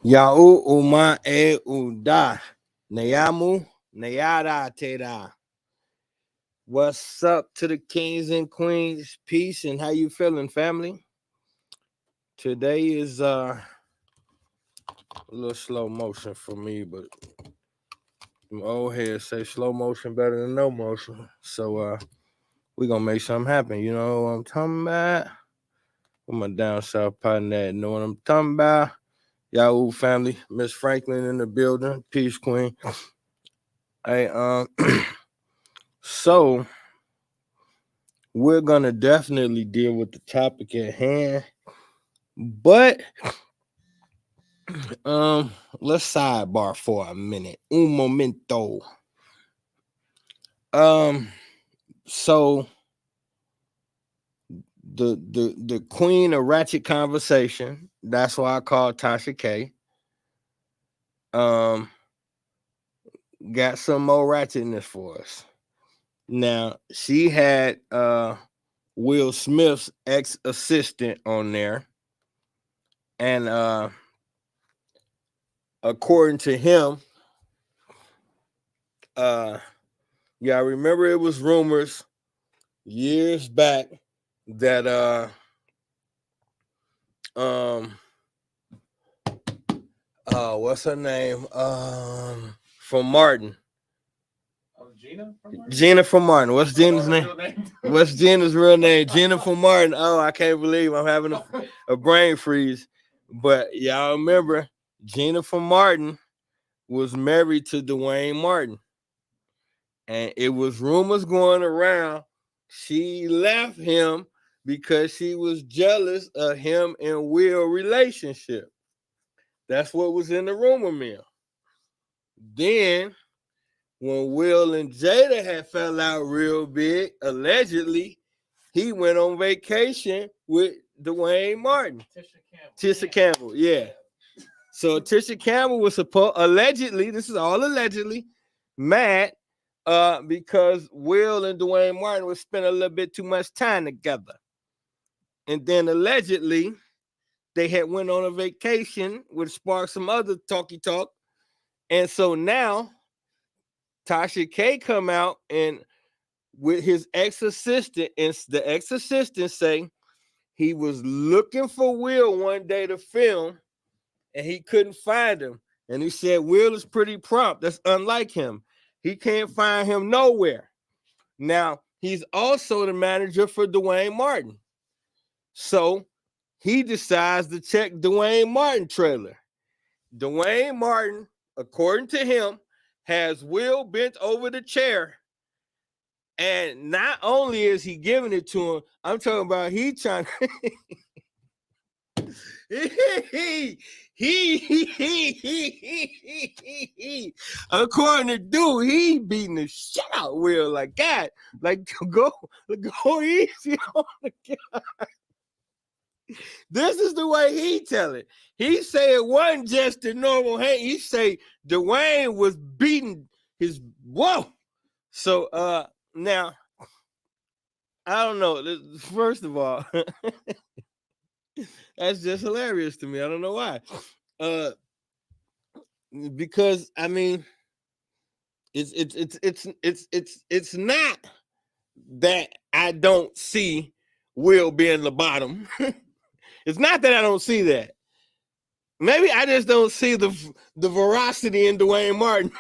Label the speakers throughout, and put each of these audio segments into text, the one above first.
Speaker 1: Yau uma e uda. Nayamu Nayada Teda. What's up to the kings and queens? Peace and how you feeling, family? Today is a little slow motion for me, but my old heads say slow motion better than no motion. So we gonna make something happen. You know what I'm talking about? With my down south partner that know what I'm talking about. Yahoo family, Miss Franklin in the building, peace queen. Hey, so we're gonna definitely deal with the topic at hand, but let's sidebar for a minute. Un momento. Um, so the queen of ratchet conversation. That's why I call Tasha K. Um, got some more ratchetness for us. Now she had Will Smith's ex-assistant on there, and according to him, yeah, I remember it was rumors years back that what's her name? From Martin.
Speaker 2: Gina from Martin?
Speaker 1: Gina from Martin. What's Gina's name? What's Gina's real name? Gina from Martin. Oh, I can't believe I'm having a brain freeze. But y'all remember Gina from Martin was married to Dwayne Martin. And it was rumors going around she left him because she was jealous of him and Will relationship. That's what was in the rumor mill. Then when Will and Jada had fell out real big, allegedly, he went on vacation with Dwayne Martin. Tisha Campbell, yeah. So Tisha Campbell was allegedly, this is all allegedly, mad because Will and Dwayne Martin would spend a little bit too much time together. And then allegedly, they had went on a vacation, which sparked some other talky talk. And so now Tasha K come out and with his ex-assistant, and the ex-assistant say he was looking for Will one day to film and he couldn't find him. And he said, Will is pretty prompt. That's unlike him. He can't find him nowhere. Now, he's also the manager for Dwayne Martin. So he decides to check Dwayne Martin trailer. Dwayne Martin, according to him, has Will bent over the chair. And not only is he giving it to him, I'm talking about he trying according to dude, he beating the shit out Will like God, like go easy on the guy. This is the way he tell it. He say it wasn't just the normal hand. He say Dwayne was beating his whoa. So now I don't know. First of all, that's just hilarious to me. I don't know why. Because I mean, it's not that I don't see Will being the bottom. It's not that I don't see that. Maybe I just don't see the veracity in Dwayne Martin.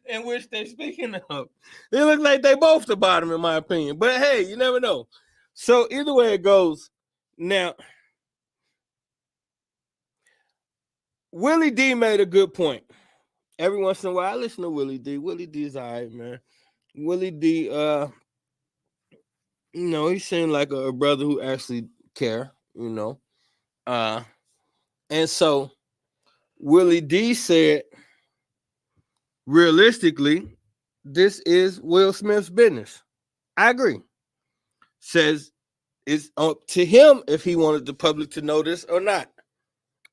Speaker 1: In which they're speaking of. They look like they both the bottom, in my opinion. But hey, you never know. So either way it goes, now Willie D made a good point. Every once in a while, I listen to Willie D. Willie D's all right, man. Willie D, he seemed like a brother who actually care, and so Willie D said, realistically, this is Will Smith's business. I agree. Says it's up to him if he wanted the public to know this or not.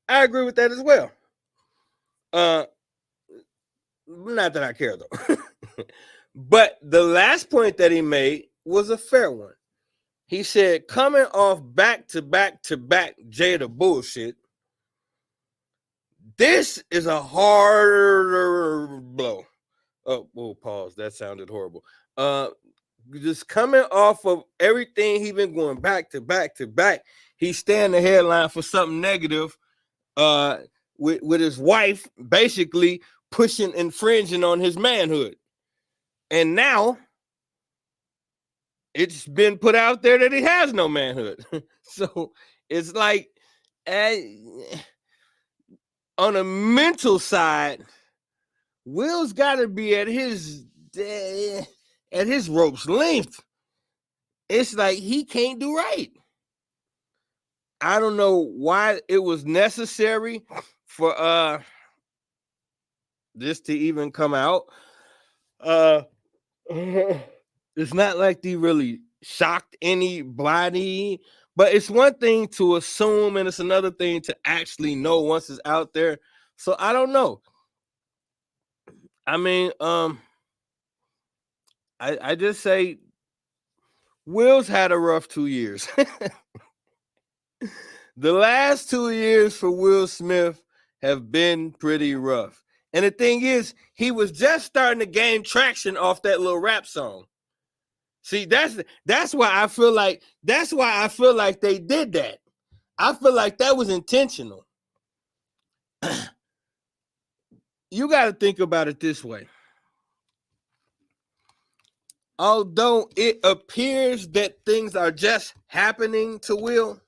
Speaker 1: I agree with that as well. Not that I care though. But the last point that he made was a fair one. He said, coming off back to back Jada bullshit, This is a harder blow. Oh, pause. That sounded horrible. Just coming off of everything he been going back to back to back, he's staying the headline for something negative. With his wife basically infringing on his manhood, and now it's been put out there that he has no manhood. So it's like, on a mental side, Will's got to be at his rope's length. It's like he can't do right. I don't know why it was necessary for this to even come out. It's not like they really shocked anybody, but it's one thing to assume and it's another thing to actually know once it's out there. So I don't know. I mean, I just say Will's had a rough 2 years. The last 2 years for Will Smith have been pretty rough. And the thing is, he was just starting to gain traction off that little rap song. See, that's why I feel like they did that. I feel like that was intentional. You got to think about it this way. Although it appears that things are just happening to Will,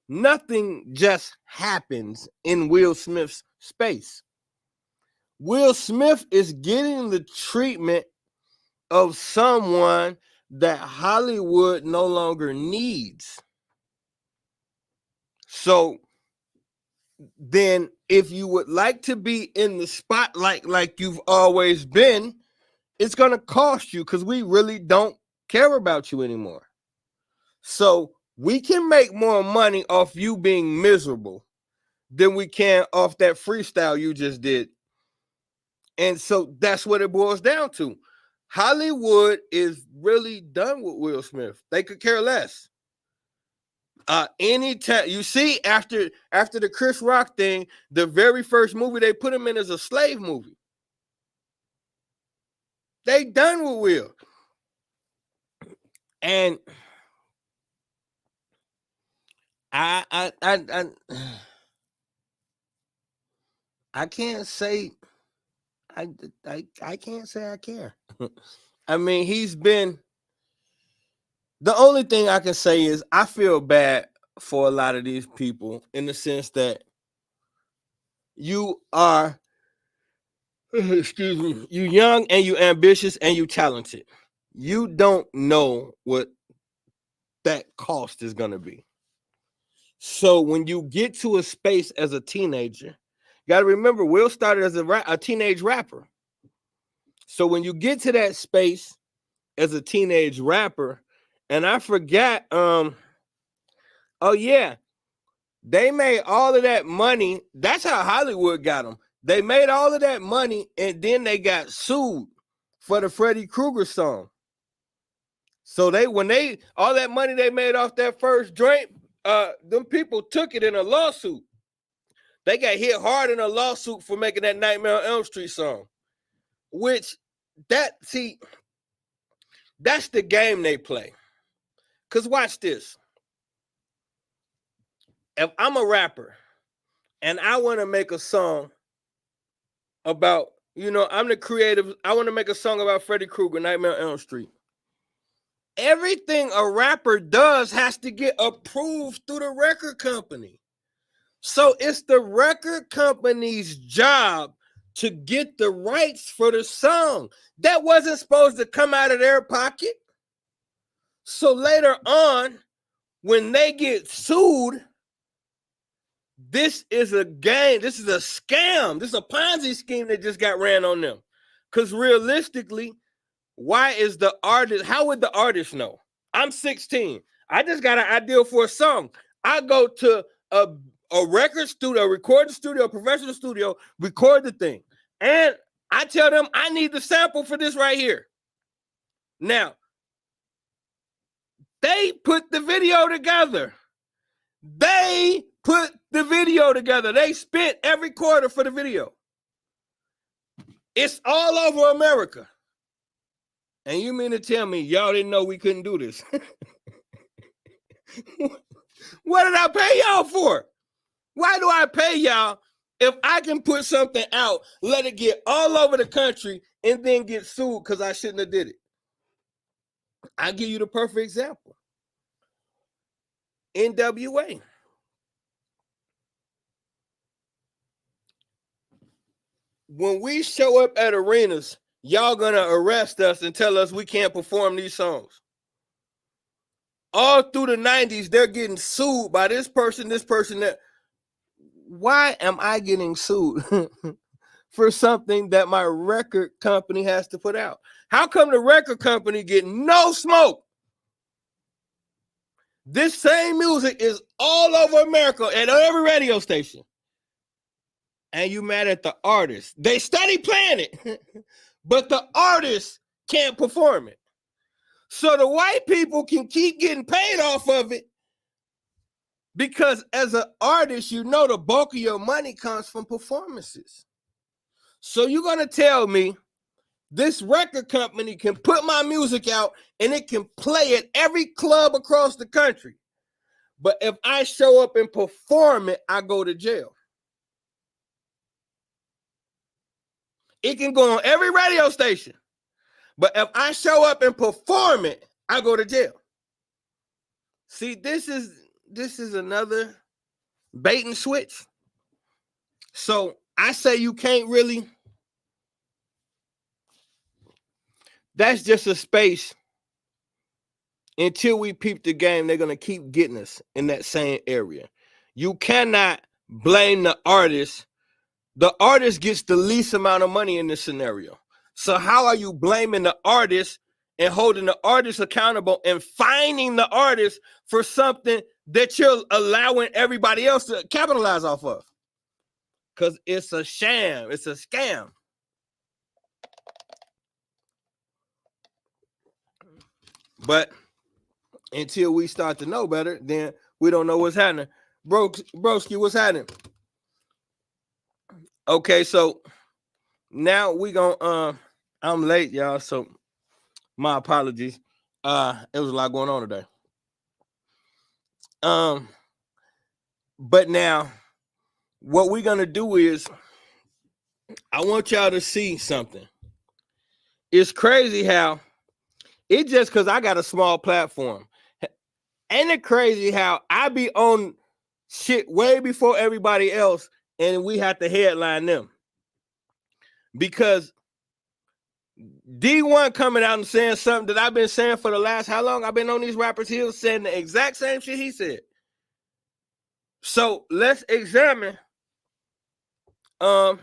Speaker 1: nothing just happens in Will Smith's space. Will Smith is getting the treatment of someone that Hollywood no longer needs. So then if you would like to be in the spotlight like you've always been, it's going to cost you because we really don't care about you anymore. So we can make more money off you being miserable than we can off that freestyle you just did. And so that's what it boils down to. Hollywood is really done with Will Smith. They could care less. Anytime you see after the Chris Rock thing, the very first movie they put him in is a slave movie. They done with Will. And I can't say I can't say I care. I mean, he's been, the only thing I can say is I feel bad for a lot of these people in the sense that you are, excuse me, you young and you ambitious and you talented. You don't know what that cost is going to be. So when you get to a space as a teenager, you got to remember Will started as a teenage rapper. So when you get to that space as a teenage rapper, and I forgot, oh yeah, they made all of that money. That's how Hollywood got them. They made all of that money and then they got sued for the Freddy Krueger song. So all that money they made off that first joint, them people took it in a lawsuit. They got hit hard in a lawsuit for making that Nightmare on Elm Street song. Which, that's the game they play. Because watch this. If I'm a rapper and I want to make a song about, I'm the creative, I want to make a song about Freddy Krueger, Nightmare on Elm Street. Everything a rapper does has to get approved through the record company. So it's the record company's job to get the rights for the song. That wasn't supposed to come out of their pocket. So later on, when they get sued, this is a game. This is a scam. This is a Ponzi scheme that just got ran on them. Because realistically, why is the artist, how would the artist know? I'm 16. I just got an idea for a song. I go to a record studio, a recording studio, a professional studio, record the thing. And I tell them I need the sample for this right here. Now, they put the video together. They put the video together. They spent every quarter for the video. It's all over America. And you mean to tell me y'all didn't know we couldn't do this? What did I pay y'all for? Why do I pay y'all if I can put something out, let it get all over the country, and then get sued because I shouldn't have did it? I'll give you the perfect example. NWA. When we show up at arenas, y'all gonna arrest us and tell us we can't perform these songs. All through the 90s, they're getting sued by this person, that. Why am I getting sued for something that my record company has to put out? How come the record company get no smoke? This same music is all over America at every radio station. And you mad at the artist. They study playing it, but the artist can't perform it. So the white people can keep getting paid off of it because as an artist, you know the bulk of your money comes from performances. So you're going to tell me this record company can put my music out and it can play at every club across the country. But if I show up and perform it, I go to jail. It can go on every radio station. But if I show up and perform it, I go to jail. See, this is another bait and switch. So I say you can't really. That's just a space. Until we peep the game, they're going to keep getting us in that same area. You cannot blame the artist. The artist gets the least amount of money in this scenario. So how are you blaming the artist and holding the artist accountable and fining the artist for something that you're allowing everybody else to capitalize off of? Because it's a sham. It's a scam. But until we start to know better, then we don't know what's happening. Broski, what's happening? Okay, so now we gonna I'm late, y'all, so my apologies. It was a lot going on today. But now what we're gonna do is I want y'all to see something. It's crazy how it just because I got a small platform. Ain't it crazy how I be on shit way before everybody else and we have to headline them? Because D1 coming out and saying something that I've been saying for the last, how long I've been on these rappers' heels, saying the exact same shit he said. So let's examine what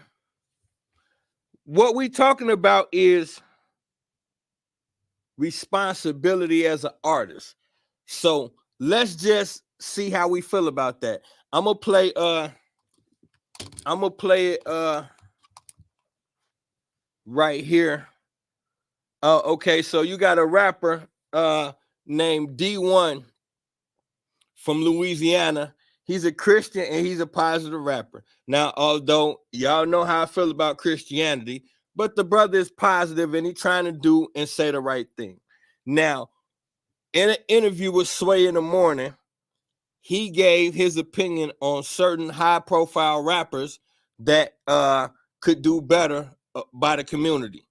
Speaker 1: we talking about is responsibility as an artist. So let's just see how we feel about that. I'm gonna play it right here. Okay, so you got a rapper named D1 from Louisiana. He's a Christian and he's a positive rapper. Now, although y'all know how I feel about Christianity, but the brother is positive and he's trying to do and say the right thing. Now, in an interview with Sway in the Morning, he gave his opinion on certain high-profile rappers that could do better by the community.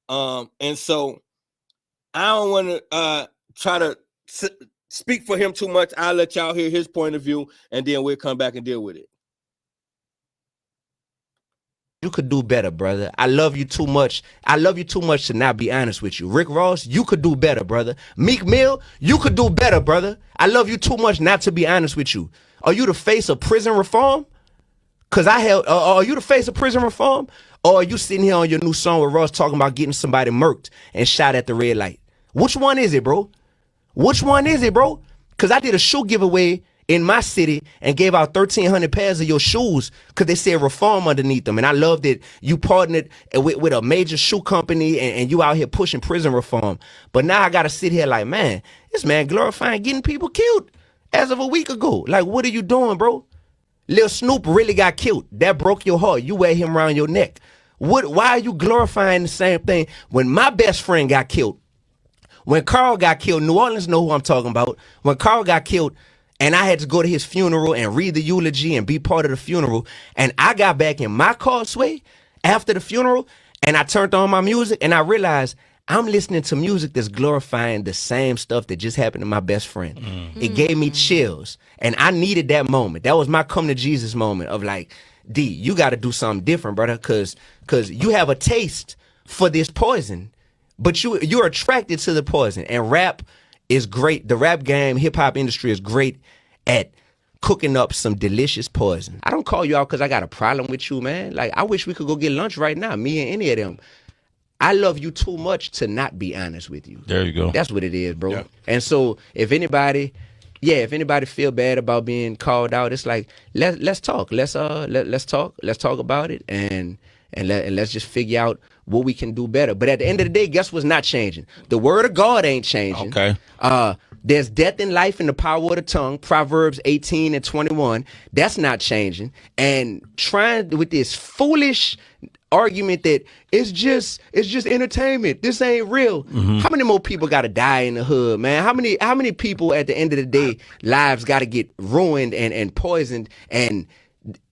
Speaker 1: And so I don't want to try to speak for him too much. I'll let y'all hear his point of view, and then we'll come back and deal with it.
Speaker 3: You could do better, brother. I love you too much. I love you too much to not be honest with you. Rick Ross, you could do better, brother. Meek Mill, you could do better, brother. I love you too much not to be honest with you. Are you the face of prison reform? Because are you the face of prison reform? Or are you sitting here on your new song with Ross talking about getting somebody murked and shot at the red light? Which one is it, bro? Which one is it, bro? Because I did a shoe giveaway in my city and gave out 1,300 pairs of your shoes because they said reform underneath them. And I love that you partnered with a major shoe company and you out here pushing prison reform. But now I got to sit here like, man, this man glorifying getting people killed as of a week ago. Like, what are you doing, bro? Lil Snoop really got killed. That broke your heart. You wear him around your neck. Why are you glorifying the same thing? When my best friend got killed, when Carl got killed, New Orleans know who I'm talking about. When Carl got killed, and I had to go to his funeral and read the eulogy and be part of the funeral, and I got back in my car, Sway, after the funeral, and I turned on my music, and I realized I'm listening to music that's glorifying the same stuff that just happened to my best friend. It gave me chills, and I needed that moment. That was my come to Jesus moment of like, D, you got to do something different, brother, because you have a taste for this poison, but you're attracted to the poison. And rap is great. The rap game, hip hop industry is great at cooking up some delicious poison. I don't call you out because I got a problem with you, man. Like, I wish we could go get lunch right now, me and any of them. I love you too much to not be honest with you.
Speaker 4: There you go.
Speaker 3: That's what it is, bro.
Speaker 4: Yeah.
Speaker 3: And so if anybody feel bad about being called out, it's like let's talk. Let's talk. Let's talk about it and let's just figure out what we can do better. But at the end of the day, guess what's not changing? The word of God ain't changing.
Speaker 4: Okay.
Speaker 3: There's death and life in the power of the tongue, Proverbs 18 and 21. That's not changing. And trying with this foolish argument that it's just entertainment. This ain't real. How many more people gotta die in the hood, man? How many people at the end of the day lives gotta get ruined and poisoned, and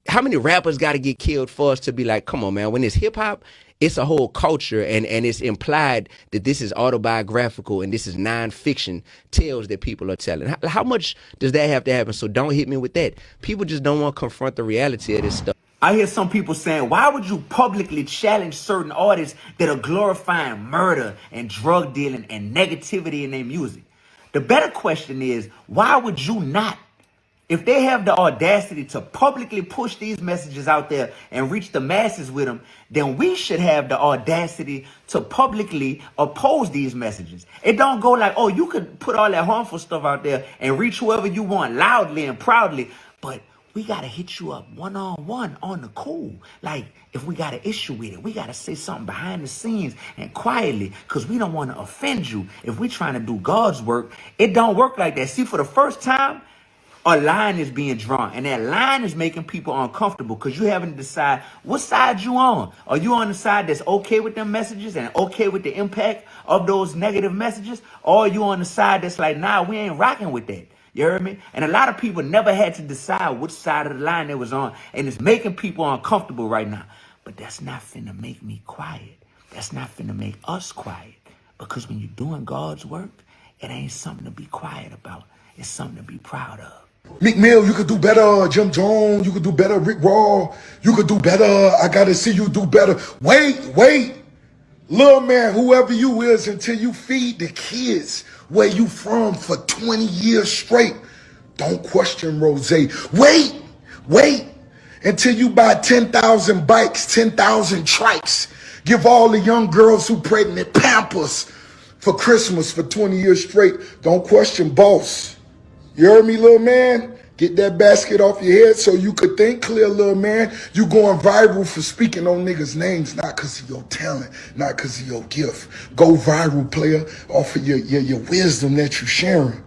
Speaker 3: how many rappers gotta get killed for us to be like, come on, man, when it's hip hop, it's a whole culture, and it's implied that this is autobiographical and this is non-fiction tales that people are telling. How much does that have to happen? So don't hit me with that. People just don't want to confront the reality of this stuff.
Speaker 5: I hear some people saying, why would you publicly challenge certain artists that are glorifying murder and drug dealing and negativity in their music? The better question is, why would you not? If they have the audacity to publicly push these messages out there and reach the masses with them, then we should have the audacity to publicly oppose these messages. It don't go like, oh, you could put all that harmful stuff out there and reach whoever you want loudly and proudly, but we got to hit you up one-on-one on the cool. Like, if we got an issue with it, we got to say something behind the scenes and quietly, because we don't want to offend you. If we trying to do God's work, it don't work like that. See, for the first time, a line is being drawn, and that line is making people uncomfortable because you having to decide what side you on. Are you on the side that's okay with them messages and okay with the impact of those negative messages? Or are you on the side that's like, nah, we ain't rocking with that? You heard me? And a lot of people never had to decide which side of the line they was on, and it's making people uncomfortable right now. But that's not finna make me quiet. That's not finna make us quiet, because when you're doing God's work, it ain't something to be quiet about. It's something to be proud of.
Speaker 6: Meek Mill, you could do better. Jim Jones, you could do better. Rick Raw, you could do better. I gotta see you do better. Wait. Little man, whoever you is, until you feed the kids where you from for 20 years straight. Don't question Rose. Wait. Until you buy 10,000 bikes, 10,000 trikes. Give all the young girls who pregnant Pampers for Christmas for 20 years straight. Don't question boss. You heard me, little man? Get that basket off your head so you could think clear, little man. You going viral for speaking on niggas' names, not because of your talent, not because of your gift. Go viral, player, off of your wisdom that you sharing.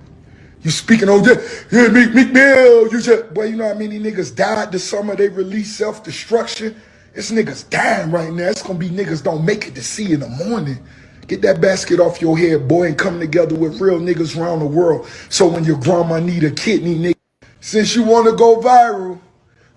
Speaker 6: You speaking on that, yeah, Meek Mill, you just, boy, you know how many niggas died this summer? They released self-destruction. It's niggas dying right now. It's gonna be niggas don't make it to see in the morning. Get that basket off your head, boy, and come together with real niggas around the world. So when your grandma need a kidney, nigga, since you want to go viral,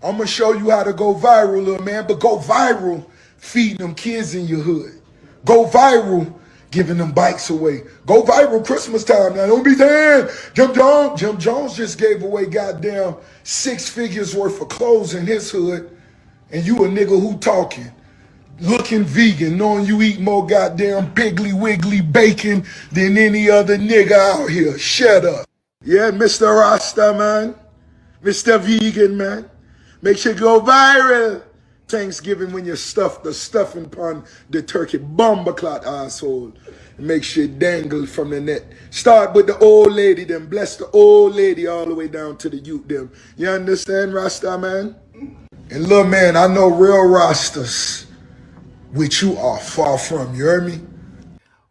Speaker 6: I'm going to show you how to go viral, little man. But go viral feeding them kids in your hood. Go viral giving them bikes away. Go viral Christmas time. Now, don't be saying, Jim Jones just gave away goddamn 6 figures worth of clothes in his hood. And you a nigga who talking. Looking vegan, knowing you eat more goddamn Piggly Wiggly bacon than any other nigga out here. Shut up. Yeah, Mr. Rasta, man. Mr. Vegan, man. Make sure you go viral. Thanksgiving when you stuff the stuffing upon the turkey bomber clot asshole. Make sure it dangle from the net. Start with the old lady, then bless the old lady all the way down to the youth, them. You understand, Rasta, man? And little man, I know real Rastas, which you are far from, you heard me?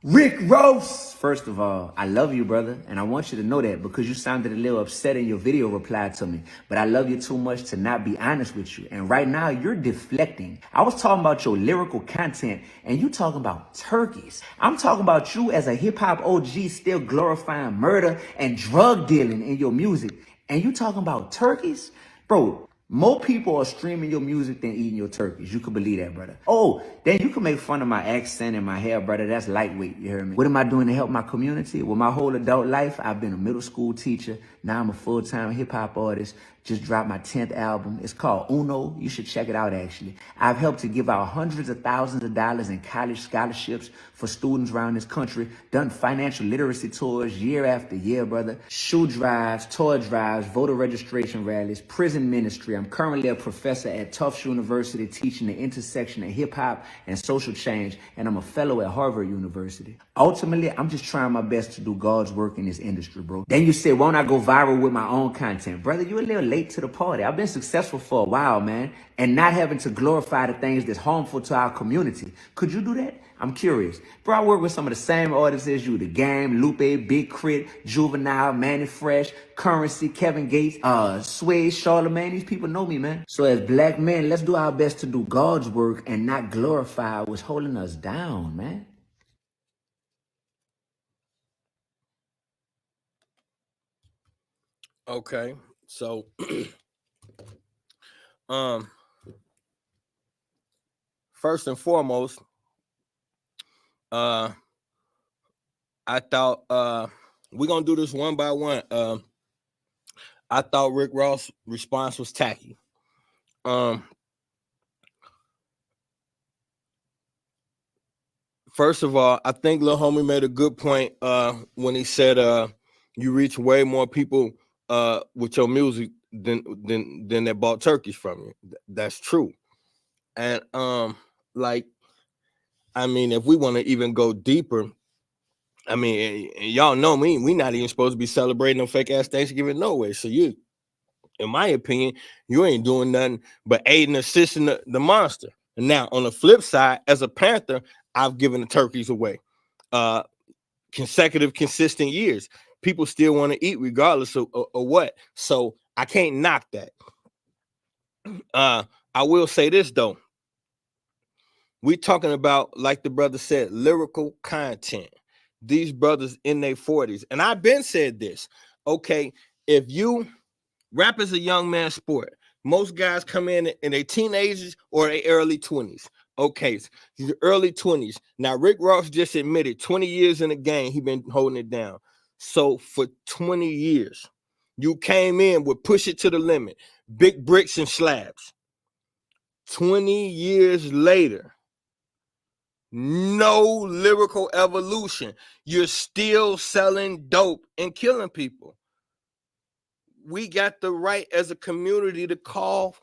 Speaker 5: Rick Ross! First of all, I love you, brother, and I want you to know that because you sounded a little upset in your video reply to me. But I love you too much to not be honest with you. And right now, you're deflecting. I was talking about your lyrical content, and you talking about turkeys. I'm talking about you as a hip-hop OG still glorifying murder and drug dealing in your music. And you talking about turkeys? Bro, more people are streaming your music than eating your turkeys. You can believe that, brother. Oh, then you can make fun of my accent and my hair, brother. That's lightweight, you hear me? What am I doing to help my community? Well, my whole adult life, I've been a middle school teacher. Now I'm a full-time hip-hop artist. Just dropped my 10th album. It's called Uno. You should check it out, actually. I've helped to give out hundreds of thousands of dollars in college scholarships for students around this country. Done financial literacy tours year after year, brother. Shoe drives, toy drives, voter registration rallies, prison ministry. I'm currently a professor at Tufts University teaching the intersection of hip-hop and social change, and I'm a fellow at Harvard University. Ultimately, I'm just trying my best to do God's work in this industry, bro. Then you say, won't I go viral with my own content? Brother, you're a little late to the party. I've been successful for a while, man, and not having to glorify the things that's harmful to our community. Could you do that? I'm curious. Bro, I work with some of the same artists as you. The Game, Lupe, Big Crit, Juvenile, Manny Fresh, Currency, Kevin Gates, Sway, Charlamagne. These people know me, man. So as black men, let's do our best to do God's work and not glorify what's holding us down, man.
Speaker 1: Okay, so first and foremost, I thought we're gonna do this one by one. I thought Rick Ross' response was tacky. First of all, I think Lil Homie made a good point when he said you reach way more people with your music than they bought turkeys from you. That's true. And like, I mean, if we want to even go deeper, I mean, y'all know me, we not even supposed to be celebrating no fake ass Thanksgiving no way. So you, in my opinion, you ain't doing nothing but aiding and assisting the monster. And now on the flip side, as a Panther, I've given the turkeys away consecutive, consistent years. People still want to eat regardless of what. So I can't knock that. I will say this though. We talking about, like the brother said, lyrical content. These brothers in their 40s. And I've been said this. Okay, if you rap is a young man's sport. Most guys come in their teenagers or their early 20s. Okay, so the early 20s. Now, Rick Ross just admitted 20 years in the game, he been holding it down. So for 20 years, you came in with Push It to the Limit, Big Bricks and Slabs. 20 years later, no lyrical evolution. You're still selling dope and killing people. We got the right as a community to call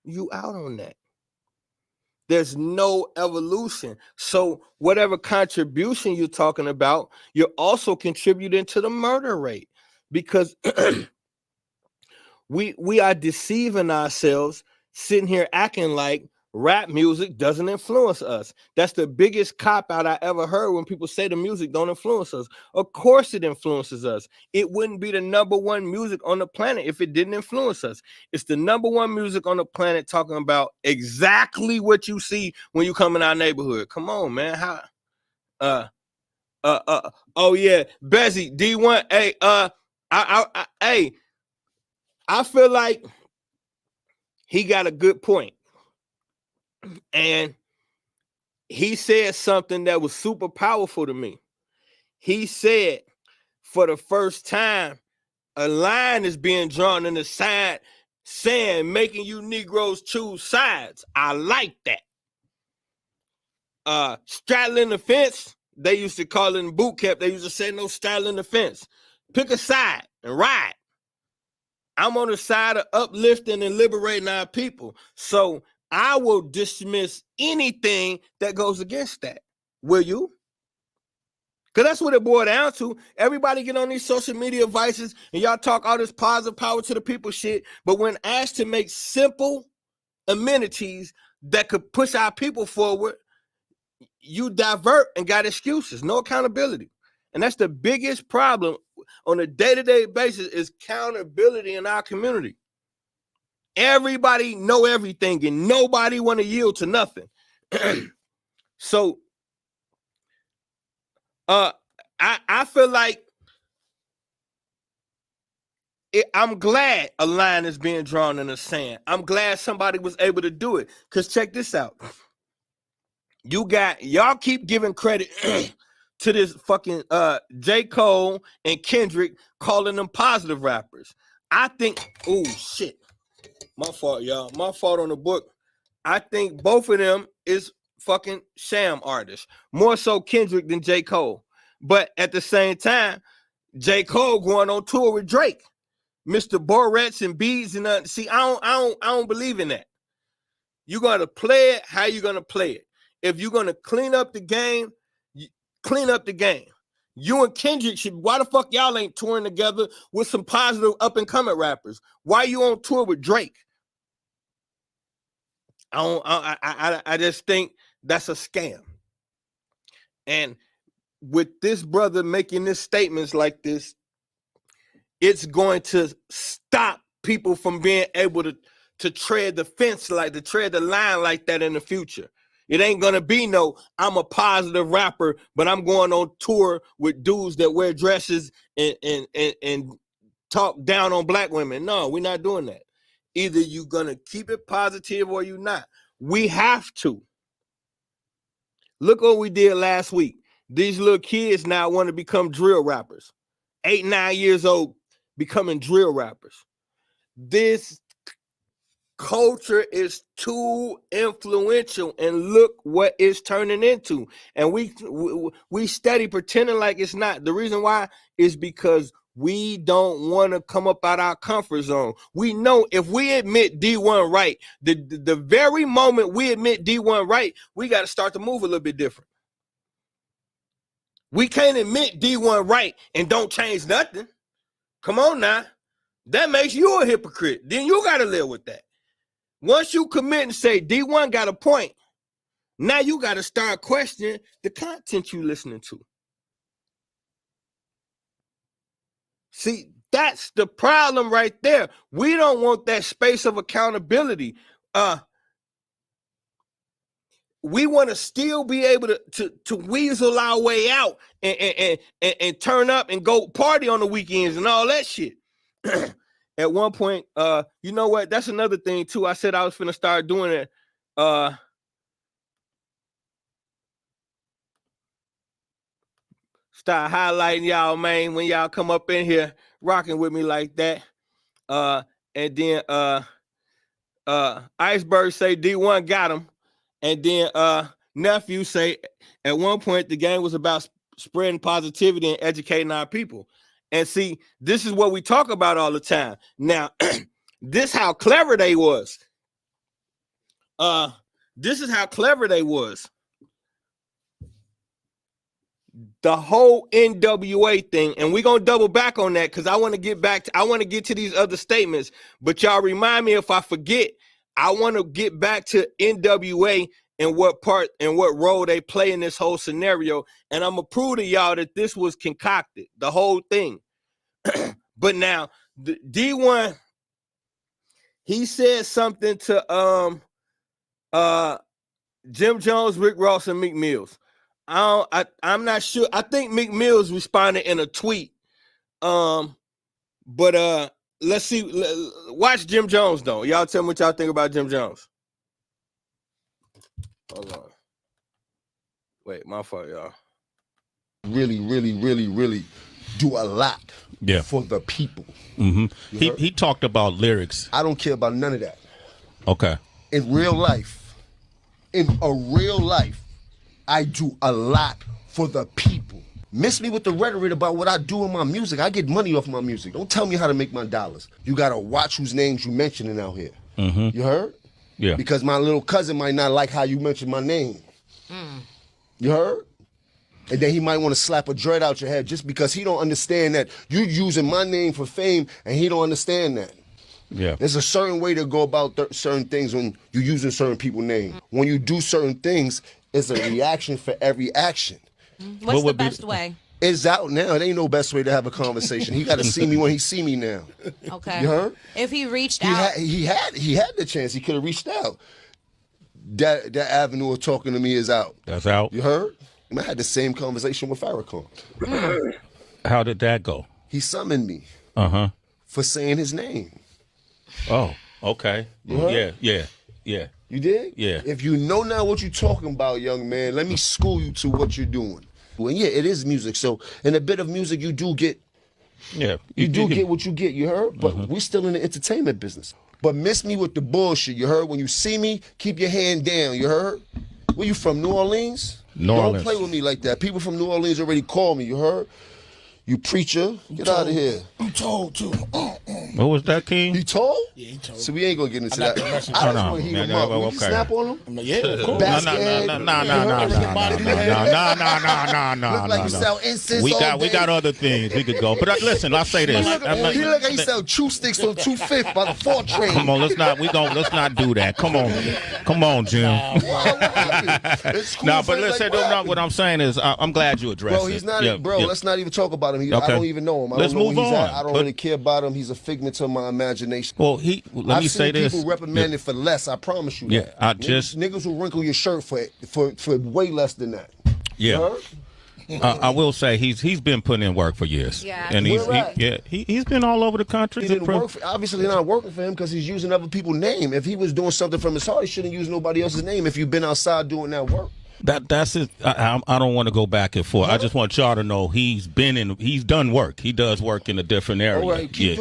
Speaker 1: you out on that. There's no evolution. So whatever contribution you're talking about, you're also contributing to the murder rate, because we are deceiving ourselves sitting here acting like rap music doesn't influence us. That's the biggest cop out I ever heard, when people say the music don't influence us. Of course it influences us. It wouldn't be the number one music on the planet if it didn't influence us. It's the number one music on the planet, talking about exactly what you see when you come in our neighborhood. Come on, man. How oh yeah, Bezzy, D1. Hey, hey, I feel like he got a good point. And he said something that was super powerful to me. He said, for the first time, a line is being drawn in the sand saying, making you Negroes choose sides. I like that. Straddling the fence, they used to call it in boot camp. They used to say, no straddling the fence. Pick a side and ride. I'm on the side of uplifting and liberating our people. So I will dismiss anything that goes against that. Will you? Because that's what it boiled down to. Everybody get on these social media vices and y'all talk all this positive power to the people shit. But when asked to make simple amenities that could push our people forward, you divert and got excuses, no accountability. And that's the biggest problem on a day-to-day basis is accountability in our community. Everybody know everything and nobody want to yield to nothing. So I feel like I'm glad a line is being drawn in the sand. I'm glad somebody was able to do it. Because check this out. Y'all keep giving credit to this fucking J. Cole and Kendrick calling them positive rappers. I think, oh shit. My fault, y'all. My fault on the book. I think both of them is fucking sham artists. More so Kendrick than J. Cole. But at the same time, J. Cole going on tour with Drake. Mr. Boretz and Beats and see, I don't believe in that. You gotta play it how you gonna play it. If you're gonna clean up the game, clean up the game. You and Kendrick why the fuck y'all ain't touring together with some positive up and coming rappers? Why you on tour with Drake? I just think that's a scam. And with this brother making this statements like this, it's going to stop people from being able to tread the fence to tread the line like that in the future. It ain't gonna be no, I'm a positive rapper, but I'm going on tour with dudes that wear dresses and talk down on black women. No, we're not doing that. Either you're gonna keep it positive or you're not. We have to. Look what we did last week. These little kids now want to become drill rappers. 8, 9 years old, becoming drill rappers. This culture is too influential, and look what it's turning into. And we steady pretending like it's not. The reason why is because we don't want to come up out our comfort zone. We know if we admit D1 right, the very moment we admit D1 right, we got to start to move a little bit different. We can't admit D1 right and don't change nothing. Come on now. That makes you a hypocrite. Then you got to live with that. Once you commit and say D1 got a point, now you got to start questioning the content you listening to. See, that's the problem right there. We don't want that space of accountability. We want to still be able to weasel our way out and turn up and go party on the weekends and all that shit. At one point, you know what? That's another thing too. I said I was finna start doing it. Start highlighting y'all, man, when y'all come up in here rocking with me like that. And then Iceberg say D1 got him. And then Nephew say at one point the game was about spreading positivity and educating our people. And see, this is what we talk about all the time. Now, this how clever they was. This is how clever they was. The whole NWA thing, and we're gonna double back on that because I want to get to these other statements. But y'all remind me if I forget. I want to get back to NWA and what part and what role they play in this whole scenario. And I'm gonna prove to y'all that this was concocted, the whole thing. But now the D1, he said something to Jim Jones, Rick Ross, and Meek Mills. I'm not sure. I think Meek Mills responded in a tweet. But let's see. Watch Jim Jones though. Y'all tell me what y'all think about Jim Jones. Hold on. Wait, my fault, y'all.
Speaker 6: Really do a lot for the people.
Speaker 4: Mm-hmm. He talked about lyrics.
Speaker 6: I don't care about none of that.
Speaker 4: Okay.
Speaker 6: In real life, I do a lot for the people. Miss me with the rhetoric about what I do in my music. I get money off my music. Don't tell me how to make my dollars. You gotta watch whose names you mentioning out here.
Speaker 4: Mm-hmm.
Speaker 6: You heard?
Speaker 4: Yeah.
Speaker 6: Because my little cousin might not like how you mention my name. You heard? And then he might want to slap a dread out your head just because he don't understand that you using my name for fame and he don't understand that.
Speaker 4: Yeah.
Speaker 7: There's a certain way to go about certain things when you using certain people's name. When you do certain things, it's a reaction for every action.
Speaker 8: What's the best way?
Speaker 7: It's out now. It ain't no best way to have a conversation. He got to see me when he see me now.
Speaker 8: Okay.
Speaker 7: You heard?
Speaker 8: If he reached out,
Speaker 7: He had the chance. He could have reached out. That avenue of talking to me is out.
Speaker 4: That's out.
Speaker 7: You heard? I had the same conversation with Farrakhan.
Speaker 4: How did that go?
Speaker 7: He summoned me
Speaker 4: Uh-huh.
Speaker 7: for saying his name.
Speaker 4: Oh, okay.
Speaker 7: heard?
Speaker 4: Yeah.
Speaker 7: You did?
Speaker 4: Yeah.
Speaker 7: If you know now what you're talking about, young man, let me school you to what you're doing. Well, yeah, it is music. So in a bit of music, you do get
Speaker 4: Yeah.
Speaker 7: you do get what you get, you heard? But we still in the entertainment business. But miss me with the bullshit, you heard? When you see me, keep your hand down, you heard? Where you from, New Orleans?
Speaker 4: New
Speaker 7: Don't
Speaker 4: Orleans.
Speaker 7: play with me like that. People from New Orleans already called me, you heard? You preacher, get out of here.
Speaker 6: I'm told too.
Speaker 4: What was that, King?
Speaker 7: He told?
Speaker 6: Yeah, he told.
Speaker 7: So we ain't gonna get into
Speaker 6: got
Speaker 7: that.
Speaker 6: the message.
Speaker 7: I just
Speaker 4: No,
Speaker 7: want to heat
Speaker 4: no,
Speaker 7: him
Speaker 4: no,
Speaker 7: up. Will you
Speaker 4: okay.
Speaker 7: snap on him?
Speaker 6: I'm like, yeah, of course.
Speaker 7: Basket
Speaker 4: No.
Speaker 7: head. Look like you sell incense
Speaker 4: We
Speaker 7: all
Speaker 4: got
Speaker 7: day.
Speaker 4: other things we could go. But listen, I'll say this.
Speaker 7: He look like he sell chew sticks on 2/5 by the 4 train.
Speaker 4: Come on, let's not do that. Come on, Jim.
Speaker 7: It's cool
Speaker 4: No,
Speaker 7: for
Speaker 4: but
Speaker 7: him,
Speaker 4: listen,
Speaker 7: like,
Speaker 4: what I'm saying is, I'm glad you addressed
Speaker 7: Bro,
Speaker 4: it.
Speaker 7: he's not.
Speaker 4: Yeah,
Speaker 7: Bro,
Speaker 4: yeah.
Speaker 7: let's not even talk about him. I
Speaker 4: Okay.
Speaker 7: don't even know him. I
Speaker 4: Let's
Speaker 7: don't know
Speaker 4: move
Speaker 7: where he's
Speaker 4: on.
Speaker 7: at. I don't
Speaker 4: But-
Speaker 7: really care about him. He's a figment of my imagination.
Speaker 4: Well, let
Speaker 7: I've
Speaker 4: me
Speaker 7: seen
Speaker 4: say this.
Speaker 7: people reprimanded for less. I promise you.
Speaker 4: Yeah,
Speaker 7: that. Niggas will wrinkle your shirt for way less than that.
Speaker 4: Yeah.
Speaker 7: You heard?
Speaker 4: I will say he's been putting in work for years.
Speaker 8: Yeah.
Speaker 4: And
Speaker 7: Where at?
Speaker 4: he's been all over the country.
Speaker 7: He didn't work for, obviously not working for him because he's using other people's name. If he was doing something from his heart, he shouldn't use nobody else's name if you've been outside doing that work.
Speaker 4: That's it. I don't want to go back and forth. I just want y'all to know he's done work. He does work in a different area.
Speaker 7: All right, keep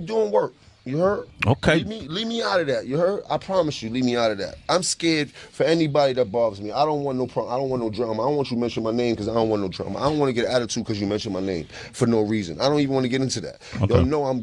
Speaker 7: doing work. You heard?
Speaker 4: Okay.
Speaker 7: Leave me out of that. You heard? I promise you, leave me out of that. I'm scared for anybody that bothers me. I don't want no problem. I don't want no drama. I don't want you to mention my name because I don't want no drama. I don't want to get an attitude because you mentioned my name for no reason. I don't even want to get into that.
Speaker 4: Okay.
Speaker 7: Y'all know I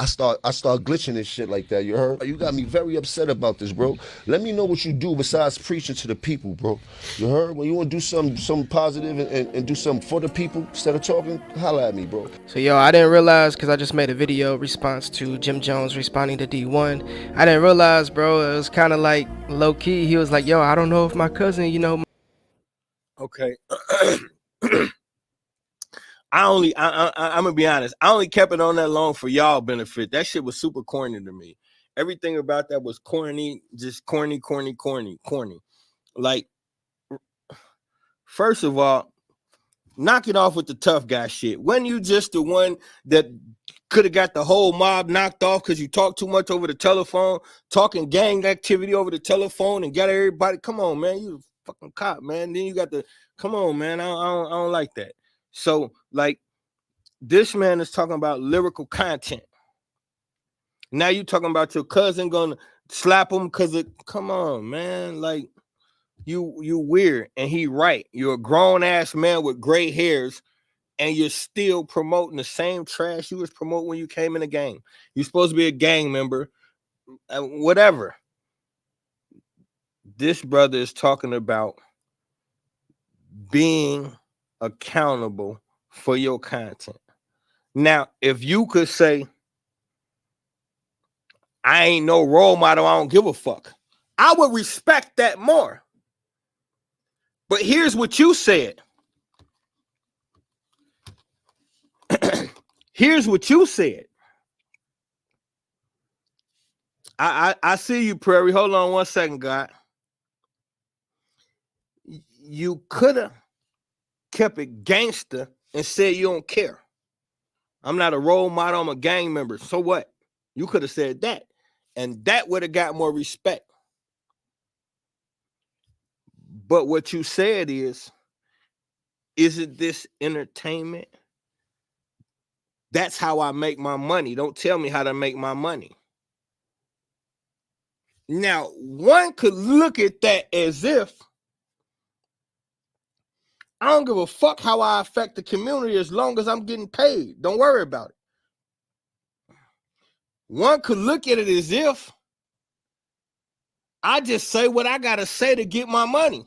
Speaker 7: start glitching and shit like that. You heard? You got me very upset about this, bro. Let me know what you do besides preaching to the people, bro. You heard? When you want to do something positive and do something for the people instead of talking, holla at me, bro.
Speaker 9: So yo, I didn't realize because I just made a video response to Jim Jones responding to D1. I didn't realize, bro, it was kind of like low key. He was like, yo, I don't know if my cousin,
Speaker 1: Okay. I'm gonna be honest. I only kept it on that long for y'all benefit. That shit was super corny to me. Everything about that was corny, just corny. Like, first of all, knock it off with the tough guy shit. When you just the one that could have got the whole mob knocked off because you talk too much over the telephone, talking gang activity over the telephone and got everybody. Come on, man. You a fucking cop, man. Then you got the, come on, man. I don't like that. So, like, this man is talking about lyrical content. Now you talking about your cousin gonna slap him because of, come on, man. Like, you weird. And he right. You're a grown-ass man with gray hairs and you're still promoting the same trash you was promoting when you came in the gang. You're supposed to be a gang member, whatever. This brother is talking about being accountable for your content. Now, if you could say, I ain't no role model, I don't give a fuck, I would respect that more. But here's what you said. Here's what you said. I see you, Prairie. Hold on 1 second, God. You could have kept it gangster and said you don't care. I'm not a role model, I'm a gang member. So what? You could have said that. And that would have got more respect. But what you said is it this entertainment? That's how I make my money. Don't tell me how to make my money. Now, one could look at that as if I don't give a fuck how I affect the community as long as I'm getting paid. Don't worry about it. One could look at it as if I just say what I got to say to get my money.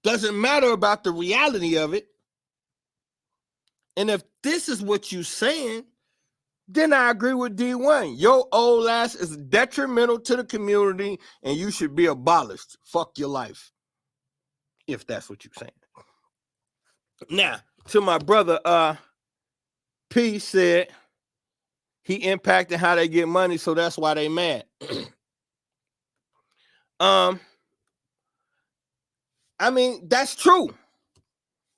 Speaker 1: Doesn't matter about the reality of it. And if this is what you're saying, then I agree with D1. Your old ass is detrimental to the community and you should be abolished. Fuck your life. If that's what you're saying. Now, to my brother, P said he impacted how they get money, so that's why they mad. I mean, that's true.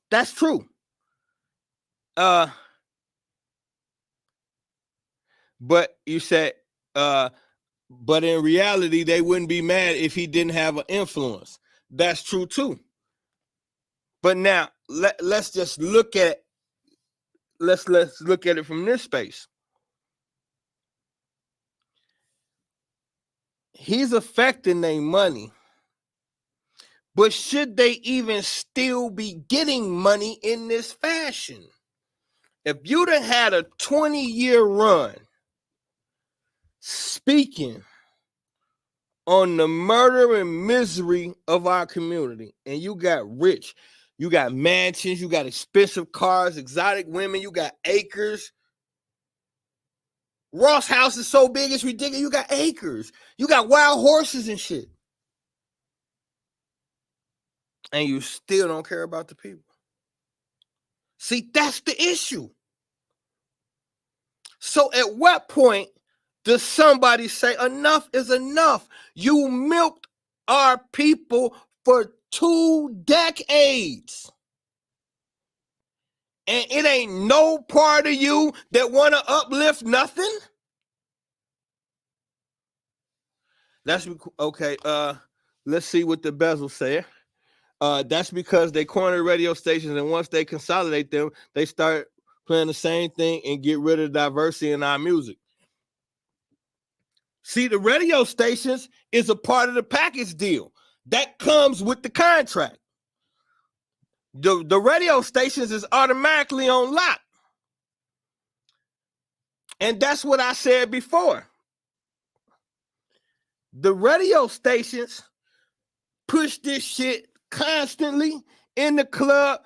Speaker 1: That's true. But you said, but in reality, they wouldn't be mad if he didn't have an influence. That's true too. But now let's just look at let's look at it from this space. He's affecting their money. But should they even still be getting money in this fashion? If you'd have had a 20-year run speaking on the murder and misery of our community, and you got rich, you got mansions, you got expensive cars, exotic women, you got acres. Ross house is so big, it's ridiculous. You got acres. You got wild horses and shit. And you still don't care about the people. See, that's the issue. So at what point does somebody say enough is enough? You milked our people for 2 decades. And it ain't no part of you that want to uplift nothing? That's okay. Let's see what the bezel say. That's because they corner radio stations, and once they consolidate them, they start playing the same thing and get rid of diversity in our music. See, the radio stations is a part of the package deal. That comes with the contract. The radio stations is automatically on lock. And that's what I said before. The radio stations push this shit constantly in the club,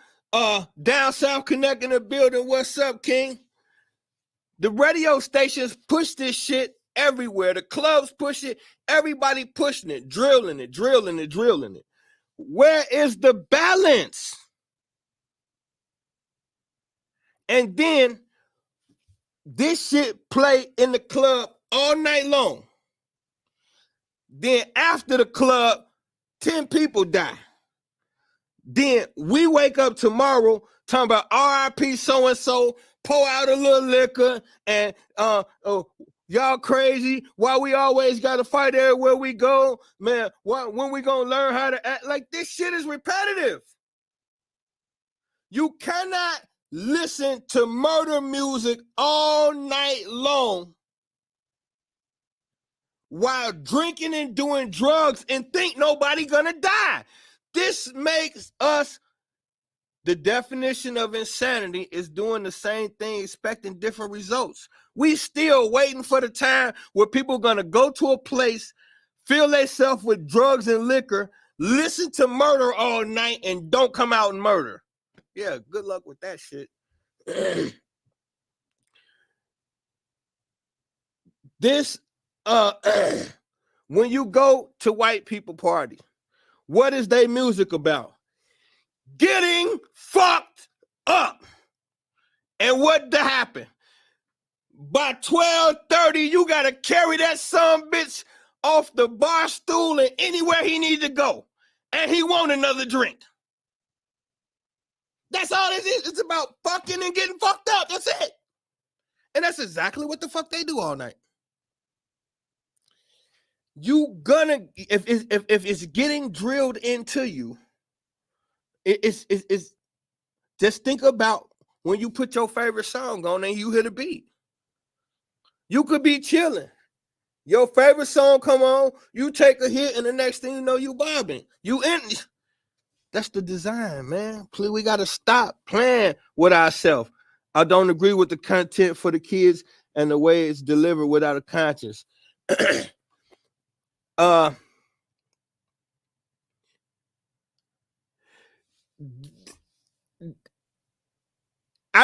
Speaker 1: down south connecting the building. What's up, King? The radio stations push this shit everywhere. The clubs push it. Everybody pushing it, drilling it. Where is the balance? And then this shit play in the club all night long. Then after the club, 10 people die. Then we wake up tomorrow talking about RIP so-and-so, pour out a little liquor, and y'all crazy. Why we always got to fight everywhere we go? Man, when we going to learn how to act? Like, this shit is repetitive. You cannot listen to murder music all night long while drinking and doing drugs and think nobody gonna die. This makes us, the definition of insanity is doing the same thing, expecting different results. We still waiting for the time where people gonna go to a place, fill themselves with drugs and liquor, listen to murder all night, and don't come out and murder. Yeah, good luck with that shit. This when you go to white people party, what is their music about? Getting fucked up. And what to happen? By 12:30, you gotta carry that son bitch off the bar stool and anywhere he needs to go. And he want another drink. That's all this is. It's about fucking and getting fucked up. That's it. And that's exactly what the fuck they do all night. You gonna, if it's getting drilled into you, it's just think about when you put your favorite song on and you hear the beat. You could be chilling. Your favorite song come on, you take a hit, and the next thing you know, you bobbing. You in. That's the design, man. Please, we gotta stop playing with ourselves. I don't agree with the content for the kids and the way it's delivered without a conscience. I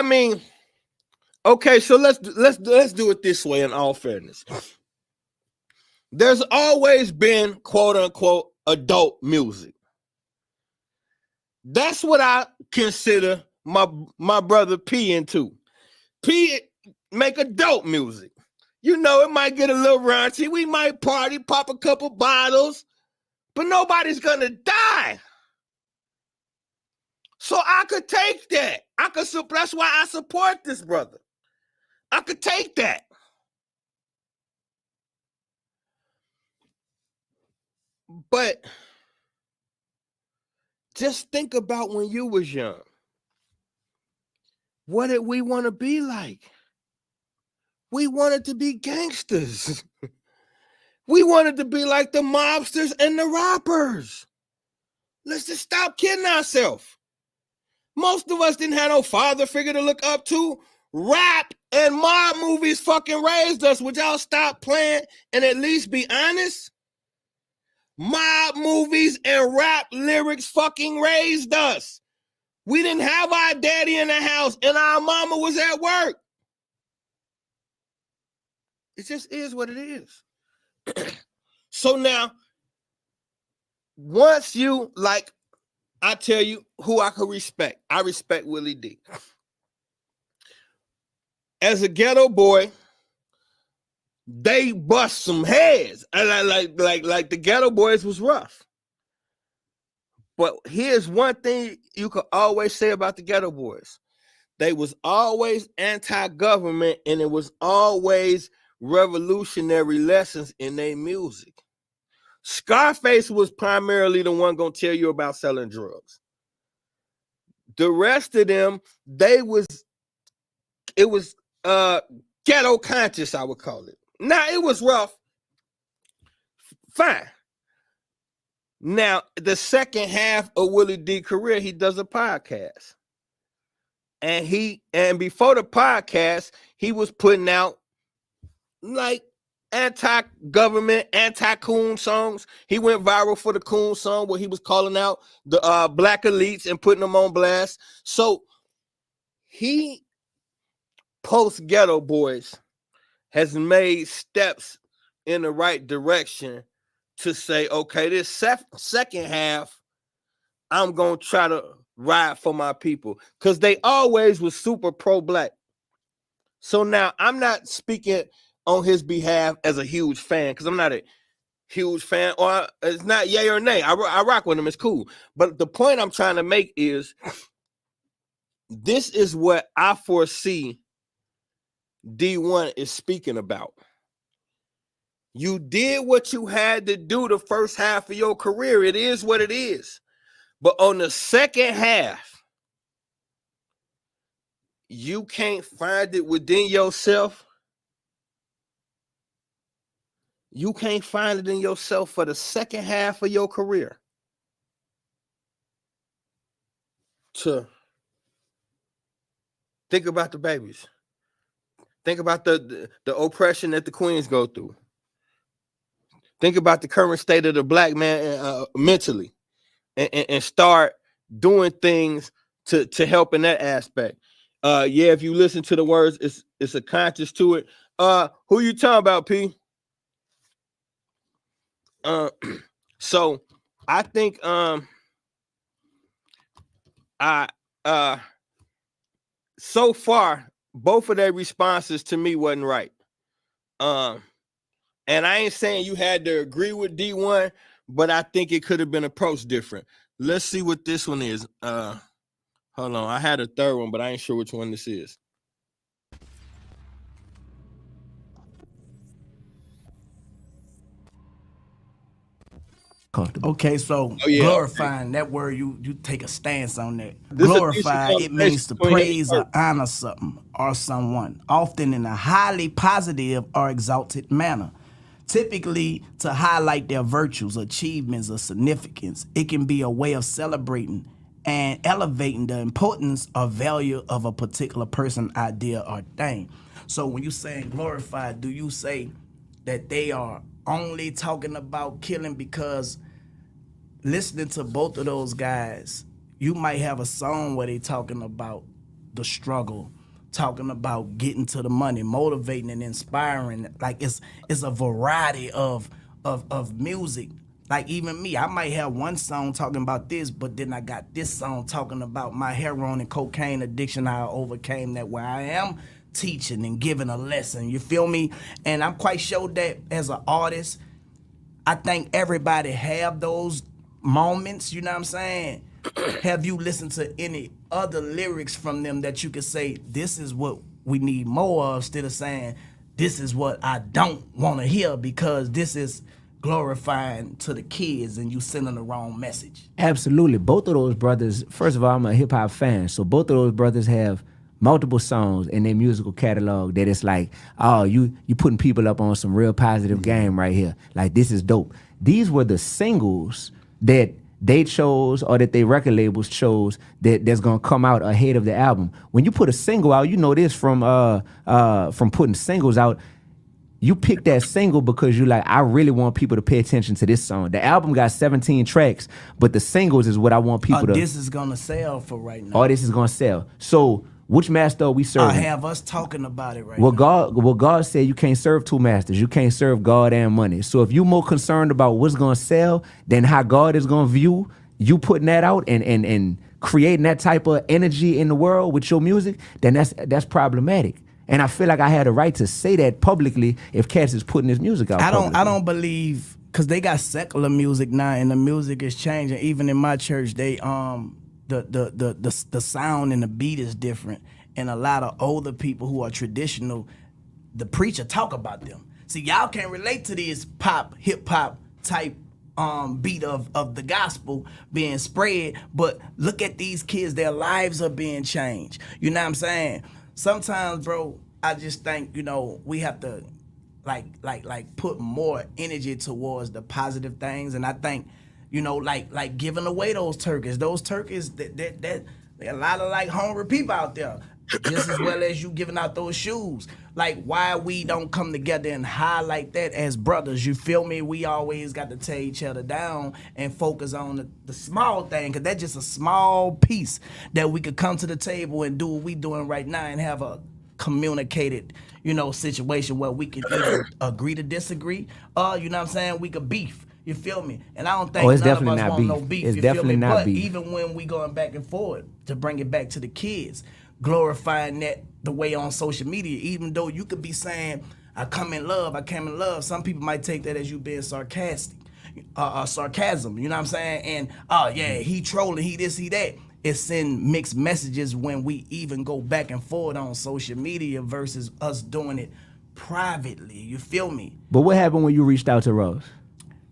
Speaker 1: mean, Okay, so let's do it this way. In all fairness, there's always been quote unquote adult music. That's what I consider my brother P into. P make adult music. You know, it might get a little raunchy. We might party, pop a couple bottles, but nobody's gonna die. So I could take that. That's why I support this brother. I could take that. But just think about when you was young. What did we want to be like? We wanted to be gangsters. We wanted to be like the mobsters and the rappers. Let's just stop kidding ourselves. Most of us didn't have no father figure to look up to. Rap and mob movies fucking raised us. Would y'all stop playing and at least be honest? Mob movies and rap lyrics fucking raised us. We didn't have our daddy in the house and our mama was at work. It just is what it is. So now, once you, like, I tell you who I can respect. I respect Willie D. As a ghetto boy, they bust some heads. Like the Ghetto Boys was rough. But here's one thing you could always say about the Ghetto Boys. They was always anti-government, and it was always revolutionary lessons in their music. Scarface was primarily the one gonna tell you about selling drugs. The rest of them, it was ghetto conscious, I would call it. Now, it was rough. Fine. Now, the second half of Willie D career, he does a podcast. And before the podcast, he was putting out like anti-government, anti-coon songs. He went viral for the coon song where he was calling out the black elites and putting them on blast. So he, post Ghetto Boys, has made steps in the right direction to say, okay, this second half, I'm going to try to ride for my people. Because they always was super pro-black. So now I'm not speaking on his behalf as a huge fan, because I'm not a huge fan, or it's not yay or nay. I rock with him. It's cool. But the point I'm trying to make is this is what I foresee D1 is speaking about. You did what you had to do the first half of your career. It is what it is. But on the second half, you can't find it within yourself. You can't find it in yourself for the second half of your career to think about the babies. Think about the oppression that the queens go through. Think about the current state of the black man mentally, and start doing things to help in that aspect. Yeah, if you listen to the words, it's a conscious to it. Who you talking about, P? So I think so far both of their responses to me wasn't right. And I ain't saying you had to agree with D1, but I think it could have been approached different. Let's see what this one is. Hold on, I had a third one, but I ain't sure which one this is.
Speaker 10: Okay, so glorifying, that word, you take a stance on that.
Speaker 1: This
Speaker 10: Glorify, it means to
Speaker 1: between him and
Speaker 10: praise or honor something or someone, often in a highly positive or exalted manner. Typically to highlight their virtues, achievements, or significance. It can be a way of celebrating and elevating the importance or value of a particular person, idea, or thing. So when you say glorify, do you say that they are only talking about killing? Because listening to both of those guys, you might have a song where they talking about the struggle, talking about getting to the money, motivating and inspiring. Like it's a variety of music. Like even me, I might have one song talking about this, but then I got this song talking about my heroin and cocaine addiction, how I overcame that, where I am teaching and giving a lesson. You feel me? And I'm quite sure that as an artist, I think everybody have those moments, you know what I'm saying? Have you listened to any other lyrics from them that you could say, this is what we need more of, instead of saying, this is what I don't want to hear because this is glorifying to the kids and you sending the wrong message?
Speaker 3: Absolutely. Both of those brothers, first of all, I'm a hip hop fan. So both of those brothers have multiple songs in their musical catalog that it's like, oh, you putting people up on some real positive game right here. Like, this is dope. These were the singles that they chose, or that they record labels chose, that's gonna come out ahead of the album. When you put a single out, you know this from putting singles out. You pick that single because you like, I really want people to pay attention to this song. The album got 17 tracks, but the singles is what I want people to.
Speaker 10: This is gonna sell for right now.
Speaker 3: Or this is gonna sell. So which master are we serving?
Speaker 10: Have us talking about it right
Speaker 3: well,
Speaker 10: now.
Speaker 3: God said you can't serve two masters. You can't serve God and money. So if you're more concerned about what's gonna sell than how God is gonna view you putting that out and creating that type of energy in the world with your music, then that's problematic. And I feel like I had a right to say that publicly if Cats is putting his music out.
Speaker 10: I don't believe, because they got secular music now and the music is changing. Even in my church, they the sound and the beat is different. And a lot of older people who are traditional, the preacher talk about them. See, y'all can't relate to this pop, hip hop type beat of the gospel being spread, but look at these kids, their lives are being changed. You know what I'm saying? Sometimes, bro, I just think, we have to like put more energy towards the positive things. And I think, like giving away those turkeys, that a lot of like hungry people out there, just as well as you giving out those shoes. Like, why we don't come together and highlight that as brothers? You feel me? We always got to tear each other down and focus on the small thing, because that's just a small piece that we could come to the table and do what we doing right now and have a communicated, situation where we can either agree to disagree, or, you know what I'm saying, we could beef. You feel me? And I don't think
Speaker 3: it's
Speaker 10: none
Speaker 3: definitely
Speaker 10: of us
Speaker 3: not
Speaker 10: want
Speaker 3: beef.
Speaker 10: no beef.
Speaker 3: It's
Speaker 10: you
Speaker 3: definitely
Speaker 10: feel me?
Speaker 3: not
Speaker 10: But
Speaker 3: beef.
Speaker 10: even when we going back and forth, to bring it back to the kids, glorifying that the way on social media, even though you could be saying, I came in love, some people might take that as you being sarcastic, sarcasm, you know what I'm saying? And, oh yeah, he trolling, he this, he that. It send mixed messages when we even go back and forth on social media versus us doing it privately, you feel me?
Speaker 3: But what happened when you reached out to Rose?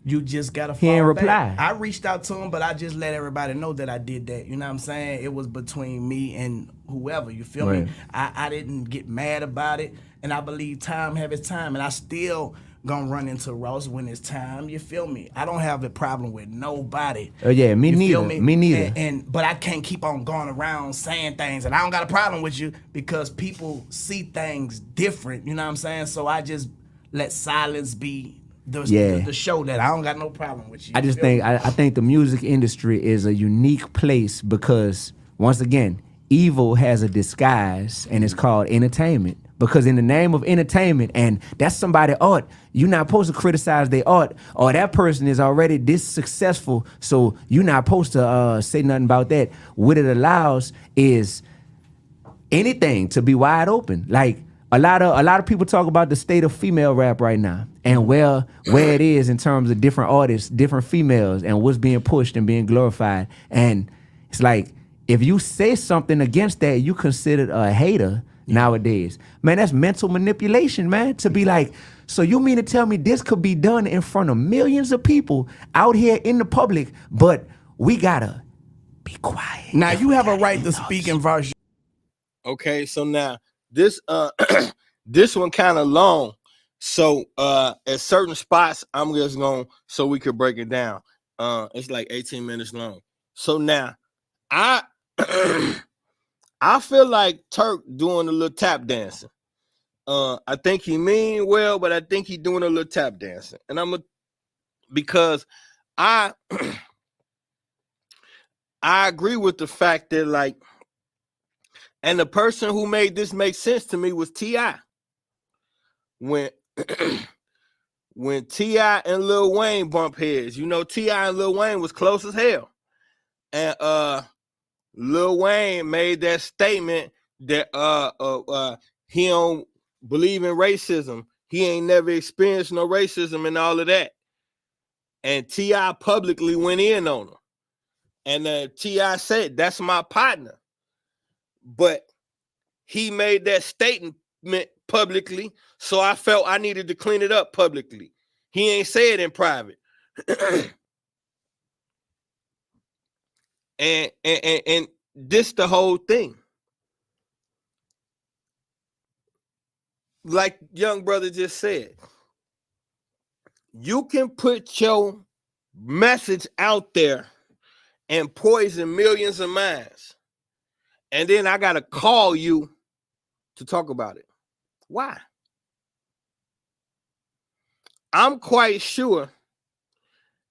Speaker 10: You just gotta
Speaker 3: He ain't
Speaker 10: fall
Speaker 3: reply.
Speaker 10: back. I reached out to him, but I just let everybody know that I did that. You know what I'm saying? It was between me and whoever, you feel
Speaker 3: Right.
Speaker 10: me? I didn't get mad about it, and I believe time have its time, and I still gonna run into Ross when it's time, you feel me? I don't have a problem with nobody.
Speaker 3: Oh yeah, me
Speaker 10: You
Speaker 3: neither.
Speaker 10: feel me?
Speaker 3: Me neither.
Speaker 10: But I can't keep on going around saying things, and I don't got a problem with you because people see things different, you know what I'm saying? So I just let silence be the show that I don't got no problem with you.
Speaker 3: I just think I think the music industry is a unique place because, once again, evil has a disguise and it's called entertainment. Because in the name of entertainment, and that's somebody's art, you're not supposed to criticize their art, or that person is already this successful, so you're not supposed to say nothing about that. What it allows is anything to be wide open. Like a lot of people talk about the state of female rap right now, and where it is in terms of different artists, different females, and what's being pushed and being glorified. And it's like, if you say something against that, you considered a hater nowadays. Man, that's mental manipulation, man. To be like, so you mean to tell me this could be done in front of millions of people out here in the public, but we gotta be quiet.
Speaker 10: Now you have a right to speak in verse.
Speaker 1: Okay, so now this this one kind of long. So at certain spots, I'm just going so we could break it down. It's like 18 minutes long. So now I I feel like Turk doing a little tap dancing. I think he mean well, but I think he doing a little tap dancing. And because I I agree with the fact that, like, And the person who made this make sense to me was T.I. When when T.I. and Lil Wayne bump heads, you know, T.I. and Lil Wayne was close as hell. And Lil Wayne made that statement that he don't believe in racism. He ain't never experienced no racism and all of that. And T.I. publicly went in on him. And T.I. said, that's my partner. But he made that statement publicly, so I felt I needed to clean it up publicly. He ain't say it in private. and this the whole thing. Like young brother just said, you can put your message out there and poison millions of minds. And then I got to call you to talk about it. Why? I'm quite sure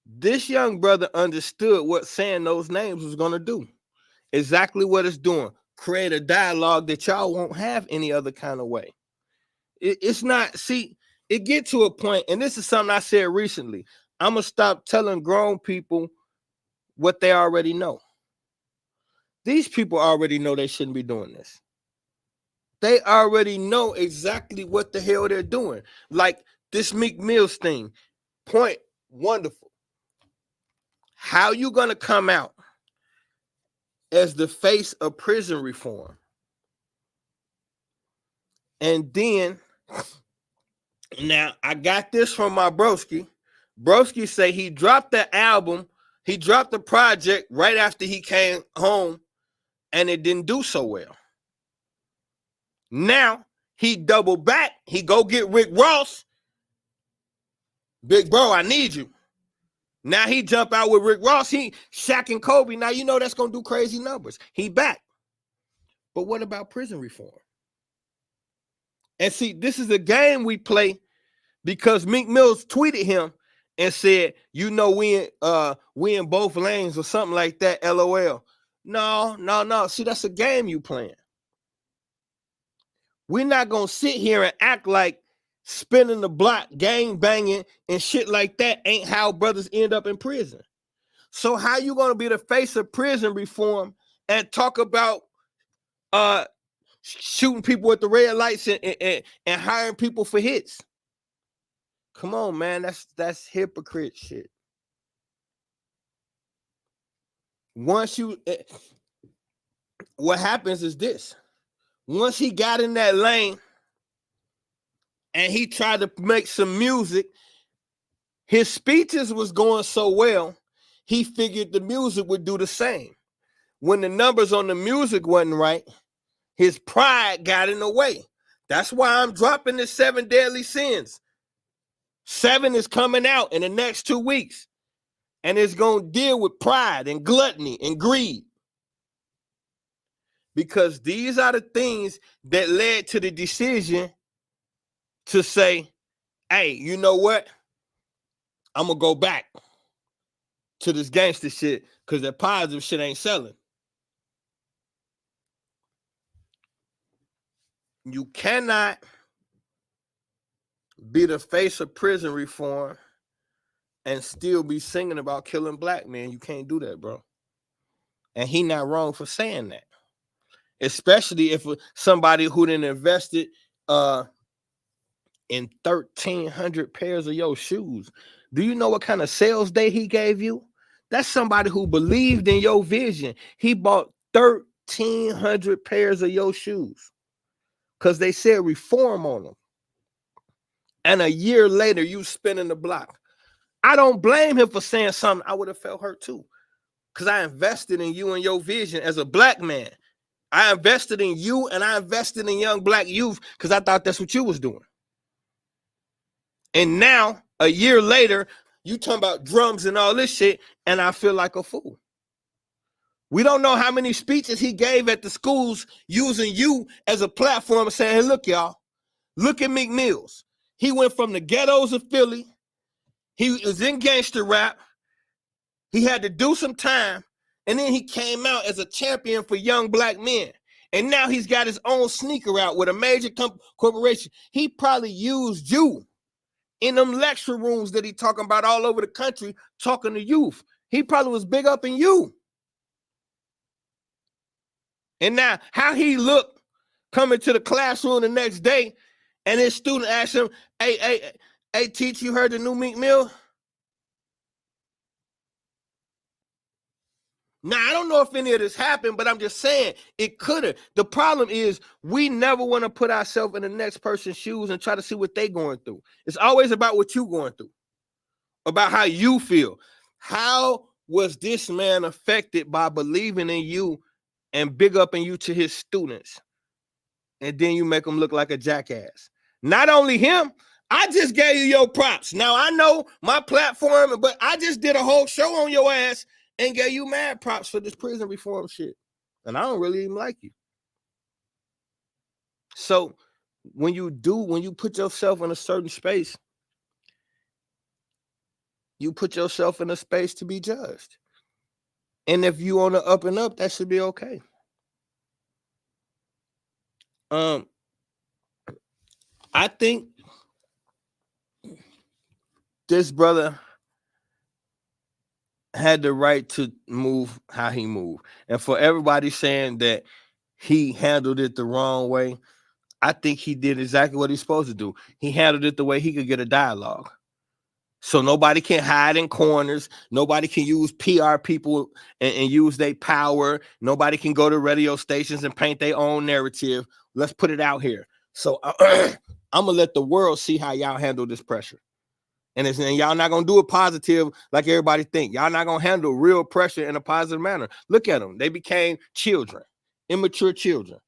Speaker 1: this young brother understood what saying those names was going to do. Exactly what it's doing. Create a dialogue that y'all won't have any other kind of way. It's not, see, it get to a point, and this is something I said recently. I'm going to stop telling grown people what they already know. These people already know they shouldn't be doing this. They already know exactly what the hell they're doing. Like this Meek Mills thing. Point, wonderful. How you going to come out as the face of prison reform? And then, now I got this from my broski. Broski say he dropped the album, he dropped the project right after he came home, and it didn't do so well. Now he double back, he go get Rick Ross. Big bro, I need you. Now he jump out with Rick Ross, he Shaq and Kobe. Now you know that's gonna do crazy numbers. He back. But what about prison reform? And see, this is a game we play because Meek Mills tweeted him and said, you know, we in both lanes or something like that, LOL. No. See, that's a game you playing. We're not going to sit here and act like spinning the block, gang banging, and shit like that ain't how brothers end up in prison. So how you going to be the face of prison reform and talk about shooting people at the red lights and hiring people for hits? Come on, man. That's hypocrite shit. Once you, what happens is this. Once he got in that lane and he tried to make some music, his speeches was going so well, he figured the music would do the same. When the numbers on the music wasn't right, his pride got in the way. That's why I'm dropping the 7 deadly sins. 7 is coming out in the next 2 weeks. And it's going to deal with pride and gluttony and greed. Because these are the things that led to the decision to say, hey, you know what? I'm going to go back to this gangster shit because that positive shit ain't selling. You cannot be the face of prison reform and still be singing about killing black men. You can't do that, bro. And he not wrong for saying that. Especially if somebody who done invested in 1,300 pairs of your shoes. Do you know what kind of sales day he gave you? That's somebody who believed in your vision. He bought 1,300 pairs of your shoes because they said reform on them. And a year later, you spinning the block. I don't blame him for saying something. I would have felt hurt too because I invested in you and your vision as a black man. I invested in you and I invested in young black youth because I thought that's what you was doing. And now, a year later, you talking about drums and all this shit, and I feel like a fool. We don't know how many speeches he gave at the schools using you as a platform saying, hey, look, y'all, look at Meek Mills. He went from the ghettos of Philly. He was in gangster rap. He had to do some time. And then he came out as a champion for young black men. And now he's got his own sneaker out with a major corporation. He probably used you in them lecture rooms that he talking about all over the country, talking to youth. He probably was big up in you. And now how he looked coming to the classroom the next day, and his student asked him, hey, teacher, you heard the new Meek Mill? Now, I don't know if any of this happened, but I'm just saying it could have. The problem is we never want to put ourselves in the next person's shoes and try to see what they're going through. It's always about what you're going through, about how you feel. How was this man affected by believing in you and big up in you to his students? And then you make him look like a jackass. Not only him, I just gave you your props. Now, I know my platform, but I just did a whole show on your ass and gave you mad props for this prison reform shit. And I don't really even like you. So when you put yourself in a certain space, you put yourself in a space to be judged. And if you on the up and up, that should be okay. I think this brother had the right to move how he moved. And for everybody saying that he handled it the wrong way, I think he did exactly what he's supposed to do. He handled it the way he could get a dialogue. So nobody can hide in corners. Nobody can use PR people and use their power. Nobody can go to radio stations and paint their own narrative. Let's put it out here. So I'm going to let the world see how y'all handle this pressure. And y'all not going to do it positive like everybody think. Y'all not going to handle real pressure in a positive manner. Look at them. They became children, immature children.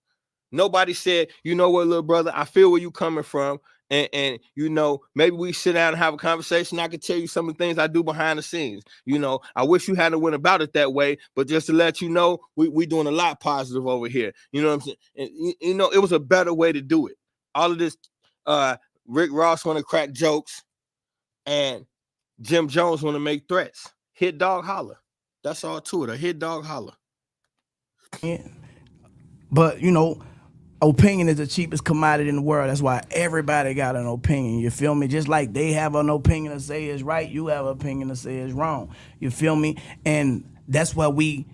Speaker 1: Nobody said, you know what, little brother, I feel where you coming from. And you know, maybe we sit down and have a conversation. I can tell you some of the things I do behind the scenes. You know, I wish you hadn't went about it that way, but just to let you know, we doing a lot positive over here. You know what I'm saying? And, you know, it was a better way to do it. All of this, Rick Ross want to crack jokes, and Jim Jones want to make threats. Hit dog holler. That's all to it. A hit dog holler.
Speaker 10: Yeah. But you know, opinion is the cheapest commodity in the world. That's why everybody got an opinion. You feel me? Just like they have an opinion to say is right, you have an opinion to say is wrong. You feel me? And that's why we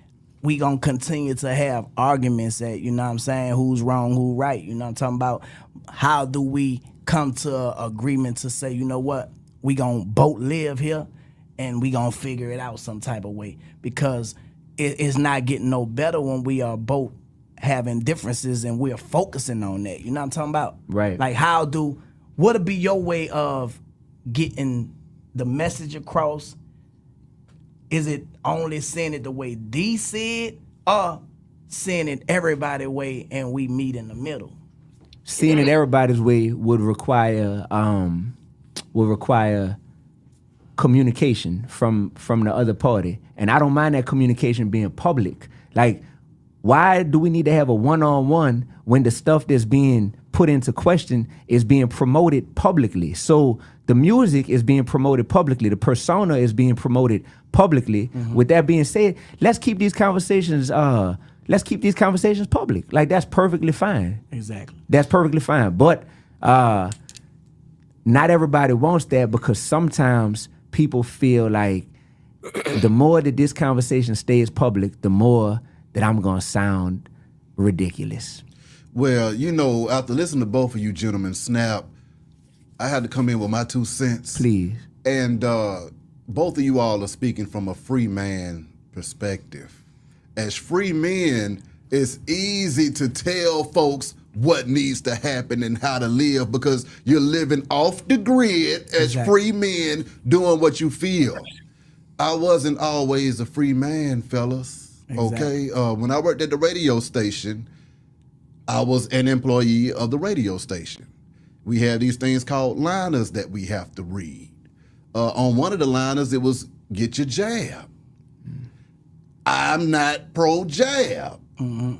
Speaker 10: gonna continue to have arguments at, you know what I'm saying, who's wrong, who right. You know what I'm talking about? How do we come to an agreement to say, you know what, we gonna both live here and we gonna figure it out some type of way, because it's not getting no better when we are both having differences and we're focusing on that. You know what I'm talking about?
Speaker 3: Right.
Speaker 10: Like what'll be your way of getting the message across? Is it only saying it the way D said, or saying it everybody's way and we meet in the middle?
Speaker 3: Seeing it everybody's way would require communication from the other party. And I don't mind that communication being public. Like, why do we need to have a one-on-one when the stuff that's being put into question is being promoted publicly? So the music is being promoted publicly. The persona is being promoted publicly. Mm-hmm. With that being said, let's keep these conversations public. Like, that's perfectly fine.
Speaker 10: Exactly.
Speaker 3: That's perfectly fine. But not everybody wants that, because sometimes people feel like the more that this conversation stays public, the more that I'm gonna sound ridiculous.
Speaker 11: Well, you know, after listening to both of you gentlemen snap, I had to come in with my 2 cents.
Speaker 3: Please.
Speaker 11: And both of you all are speaking from a free man perspective. As free men, it's easy to tell folks what needs to happen and how to live, because you're living off the grid as free men doing what you feel. I wasn't always a free man, fellas. Exactly. Okay, when I worked at the radio station, I was an employee of the radio station. We had these things called liners that we have to read. On one of the liners, it was get your jab. I'm not pro-jab,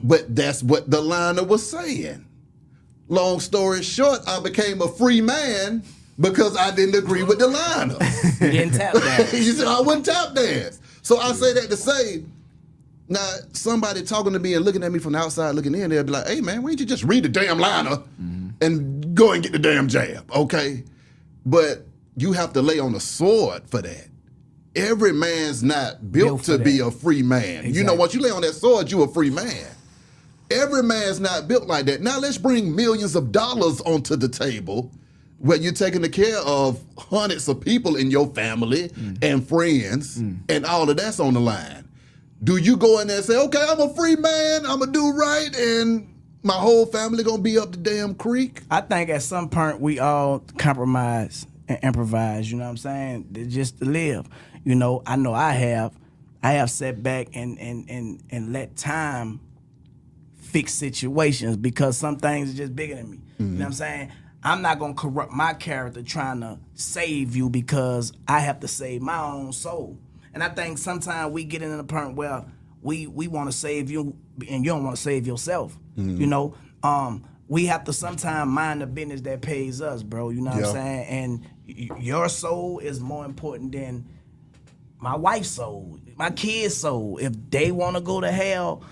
Speaker 11: but that's what the liner was saying. Long story short, I became a free man because I didn't agree with the liner.
Speaker 10: You didn't tap dance.
Speaker 11: You said I wouldn't tap dance. So I say that to say, Now, somebody talking to me and looking at me from the outside looking in, they'll be like, hey, man, why don't you just read the damn liner and go and get the damn jab, okay? But you have to lay on the sword for that. Every man's not built to be a free man.
Speaker 10: Exactly.
Speaker 11: You know, once you lay on that sword, you a free man. Every man's not built like that. Now let's bring millions of dollars onto the table where you're taking the care of hundreds of people in your family and friends and all of that's on the line. Do you go in there and say, okay, I'm a free man, I'm gonna do right, and my whole family gonna be up the damn creek?
Speaker 10: I think at some point we all compromise and improvise, you know what I'm saying? Just to live. You know I have sat back and let time fix situations because some things are just bigger than me. You know what I'm saying? I'm not gonna corrupt my character trying to save you because I have to save my own soul. And I think sometimes we get in a point where we want to save you and you don't want to save yourself. You know, we have to sometimes mind the business that pays us, bro. You know what I'm saying? And your soul is more important than my wife's soul, my kids' soul. If they want to go to hell,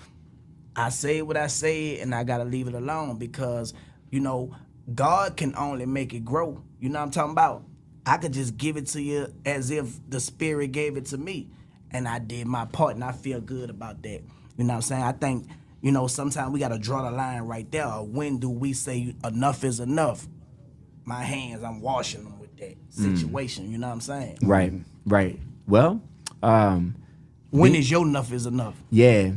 Speaker 10: I say what I say and I got to leave it alone because, you know, God can only make it grow. You know what I'm talking about? I could just give it to you as if the Spirit gave it to me. And I did my part, and I feel good about that. You know what I'm saying? I think, you know, sometimes we got to draw the line right there. When do we say enough is enough? My hands, I'm washing them with that situation. You know what I'm saying?
Speaker 3: Right, right. Well,
Speaker 10: when is your enough is enough?
Speaker 3: Yeah.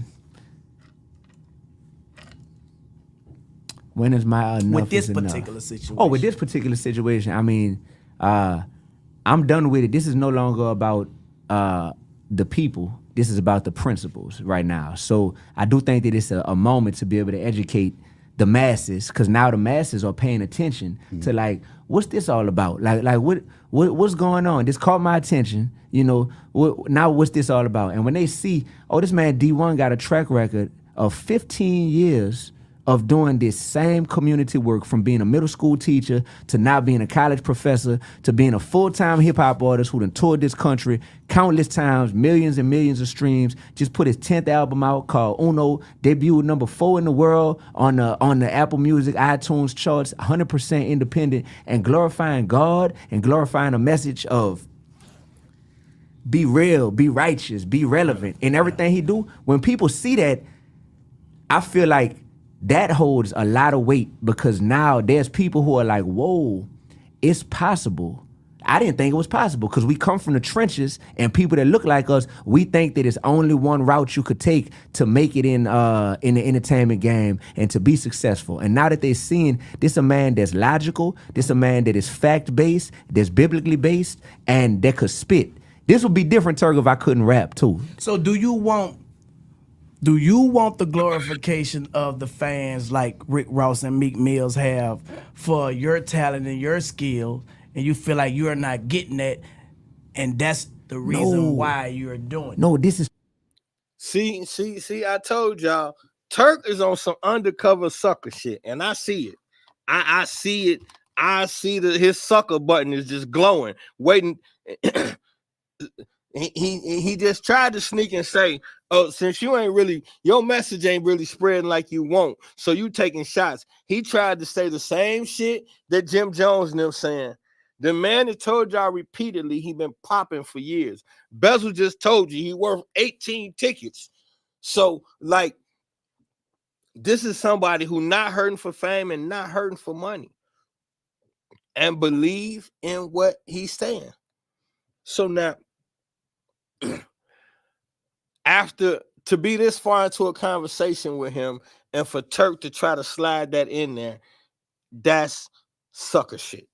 Speaker 3: When is my enough
Speaker 10: With this
Speaker 3: is enough?
Speaker 10: particular situation.
Speaker 3: Oh, with this particular situation, I mean, I'm done with it. This is no longer about the people. This is about the principles right now. So I do think that it's a moment to be able to educate the masses, because now the masses are paying attention to like, what's this all about? Like what's going on? This caught my attention. You know, now what's this all about? And when they see, oh, this man D1 got a track record of 15 years of doing this same community work, from being a middle school teacher to now being a college professor to being a full-time hip-hop artist who done toured this country countless times, millions and millions of streams, just put his 10th album out called Uno, debuted number 4 in the world on the Apple Music, iTunes charts, 100% independent, and glorifying God and glorifying a message of be real, be righteous, be relevant in everything he do. When people see that, I feel like that holds a lot of weight, because now there's people who are like, whoa, it's possible. I didn't think it was possible, because we come from the trenches, and people that look like us, we think that it's only one route you could take to make it in the entertainment game and to be successful. And now that they're seeing this a man that's logical, this a man that is fact-based, that's biblically based, and that could spit. This would be different, Turk, if I couldn't rap too.
Speaker 10: So do you want the glorification of the fans like Rick Ross and Meek Mills have for your talent and your skill, and you feel like you're not getting that, and that's the reason why you're doing it?
Speaker 3: No, this is...
Speaker 1: See, I told y'all, Turk is on some undercover sucker shit, and I see it. I see it. I see that his sucker button is just glowing, waiting. He just tried to sneak and say, oh, since you ain't really, your message ain't really spreading like you want, so you taking shots. He tried to say the same shit that Jim Jones and them saying. The man that told y'all repeatedly he been popping for years. Bezel just told you he worth 18 tickets. So, like, this is somebody who not hurting for fame and not hurting for money, and believe in what he's saying. So now, after to be this far into a conversation with him, and for Turk to try to slide that in there, that's sucker shit.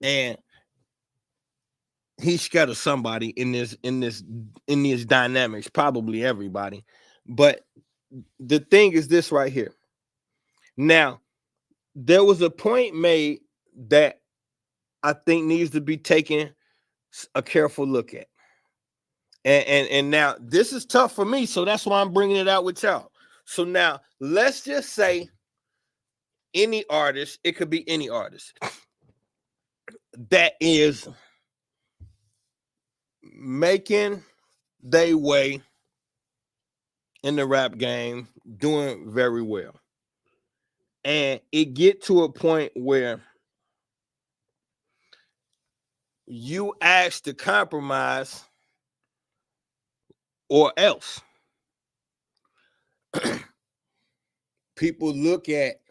Speaker 1: And he's scared of somebody in these dynamics, probably everybody. But the thing is this right here. Now, there was a point made that I think needs to be taken a careful look at. And now this is tough for me, so that's why I'm bringing it out with y'all. So now let's just say any artist, it could be any artist that is making their way in the rap game, doing very well. And it get to a point where you ask to compromise or else. People look at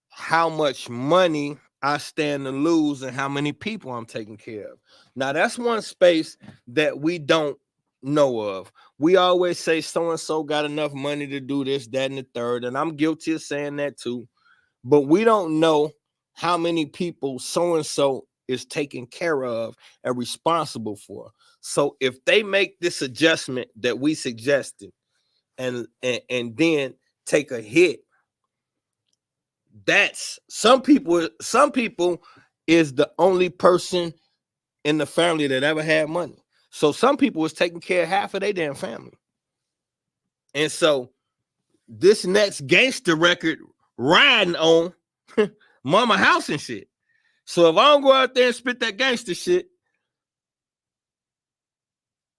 Speaker 1: how much money I stand to lose and how many people I'm taking care of. Now, that's one space that we don't know of. We always say so-and-so got enough money to do this, that, and the third, and I'm guilty of saying that too. But we don't know how many people so-and-so is taken care of and responsible for. So if they make this adjustment that we suggested and then take a hit, that's some people is the only person in the family that ever had money. So some people was taking care of half of their damn family. And so this next gangster record riding on mama house and shit. So if I don't go out there and spit that gangster shit,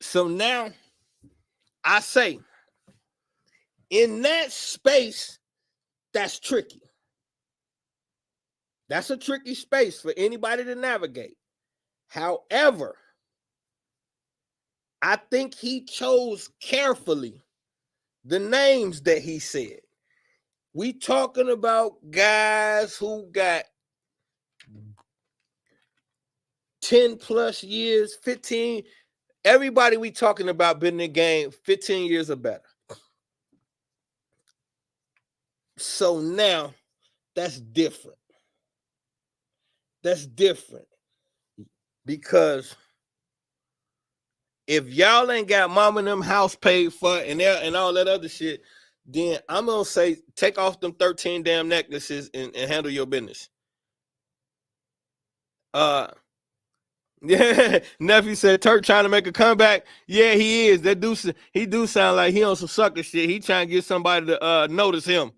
Speaker 1: so now I say in that space, that's tricky. That's a tricky space for anybody to navigate. However, I think he chose carefully the names that he said. We talking about guys who got 10 plus years, 15. Everybody we talking about been in the game 15 years or better. So now that's different. That's different. Because if y'all ain't got mom and them house paid for and all that other shit, then I'm gonna say take off them 13 damn necklaces and handle your business. Yeah, nephew said Turk trying to make a comeback. Yeah, he is. That dude, he do sound like he on some sucker shit. He trying to get somebody to notice him.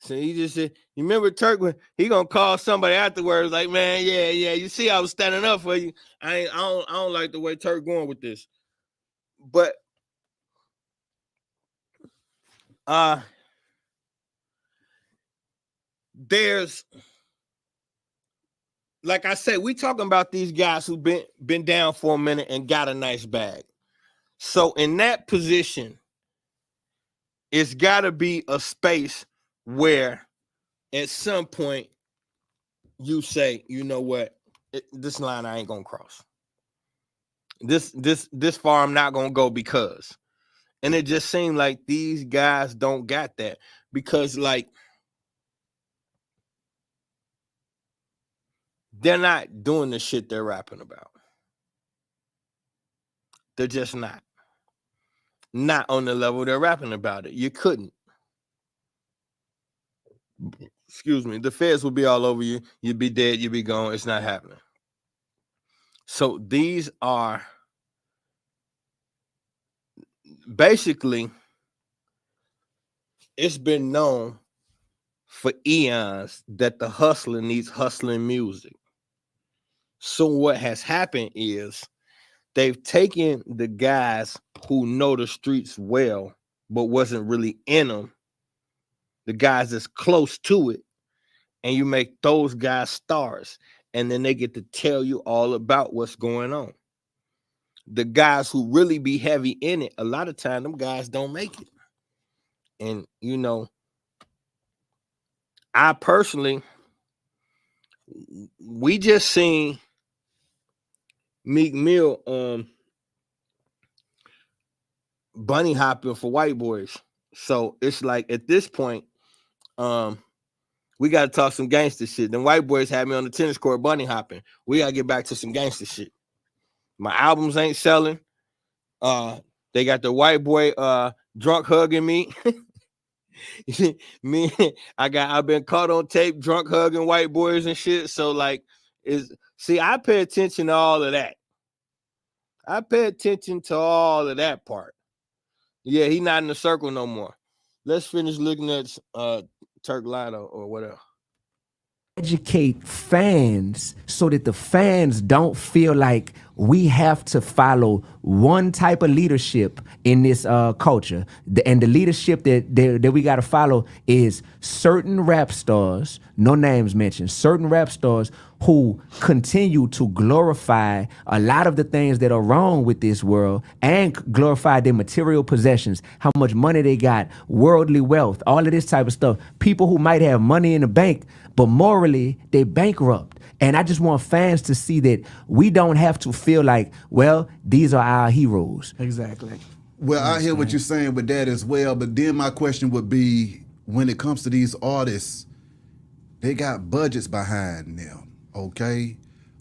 Speaker 1: So he just said, you remember Turk when he gonna call somebody afterwards, like, man, yeah, you see, I was standing up for you. I don't like the way Turk going with this. But there's, like I said, we talking about these guys who've been down for a minute and got a nice bag. So in that position, it's got to be a space where at some point you say, you know what, this line I ain't gonna cross. This far I'm not gonna go because. And it just seemed like these guys don't got that because, like, they're not doing the shit they're rapping about. They're just not on the level they're rapping about it. You couldn't. Excuse me. The feds will be all over you. You'd be dead. You'd be gone. It's not happening. So these are basically, it's been known for eons that the hustler needs hustling music. So what has happened is they've taken the guys who know the streets well, but wasn't really in them, the guys that's close to it, and you make those guys stars, and then they get to tell you all about what's going on. The guys who really be heavy in it, a lot of time, them guys don't make it. And, you know, I personally, we just seen Meek Mill bunny hopping for white boys. So it's like at this point, we got to talk some gangster shit. Them white boys had me on the tennis court bunny hopping. We got to get back to some gangster shit. My albums ain't selling. They got the white boy drunk hugging me. I've been caught on tape drunk hugging white boys and shit. So like, I pay attention to all of that. I pay attention to all of that part. Yeah, he not in the circle no more. Let's finish looking at Turk Lotto or whatever.
Speaker 3: educate fans so that the fans don't feel like we have to follow one type of leadership in this culture. And the leadership that we got to follow is certain rap stars, no names mentioned, certain rap stars who continue to glorify a lot of the things that are wrong with this world and glorify their material possessions, how much money they got, worldly wealth, all of this type of stuff. People who might have money in the bank, but morally they bankrupt. And I just want fans to see that we don't have to feel like, well, these are our heroes.
Speaker 10: Exactly.
Speaker 11: Well, I hear what you're saying with that as well, but then my question would be, when it comes to these artists, they got budgets behind them, okay?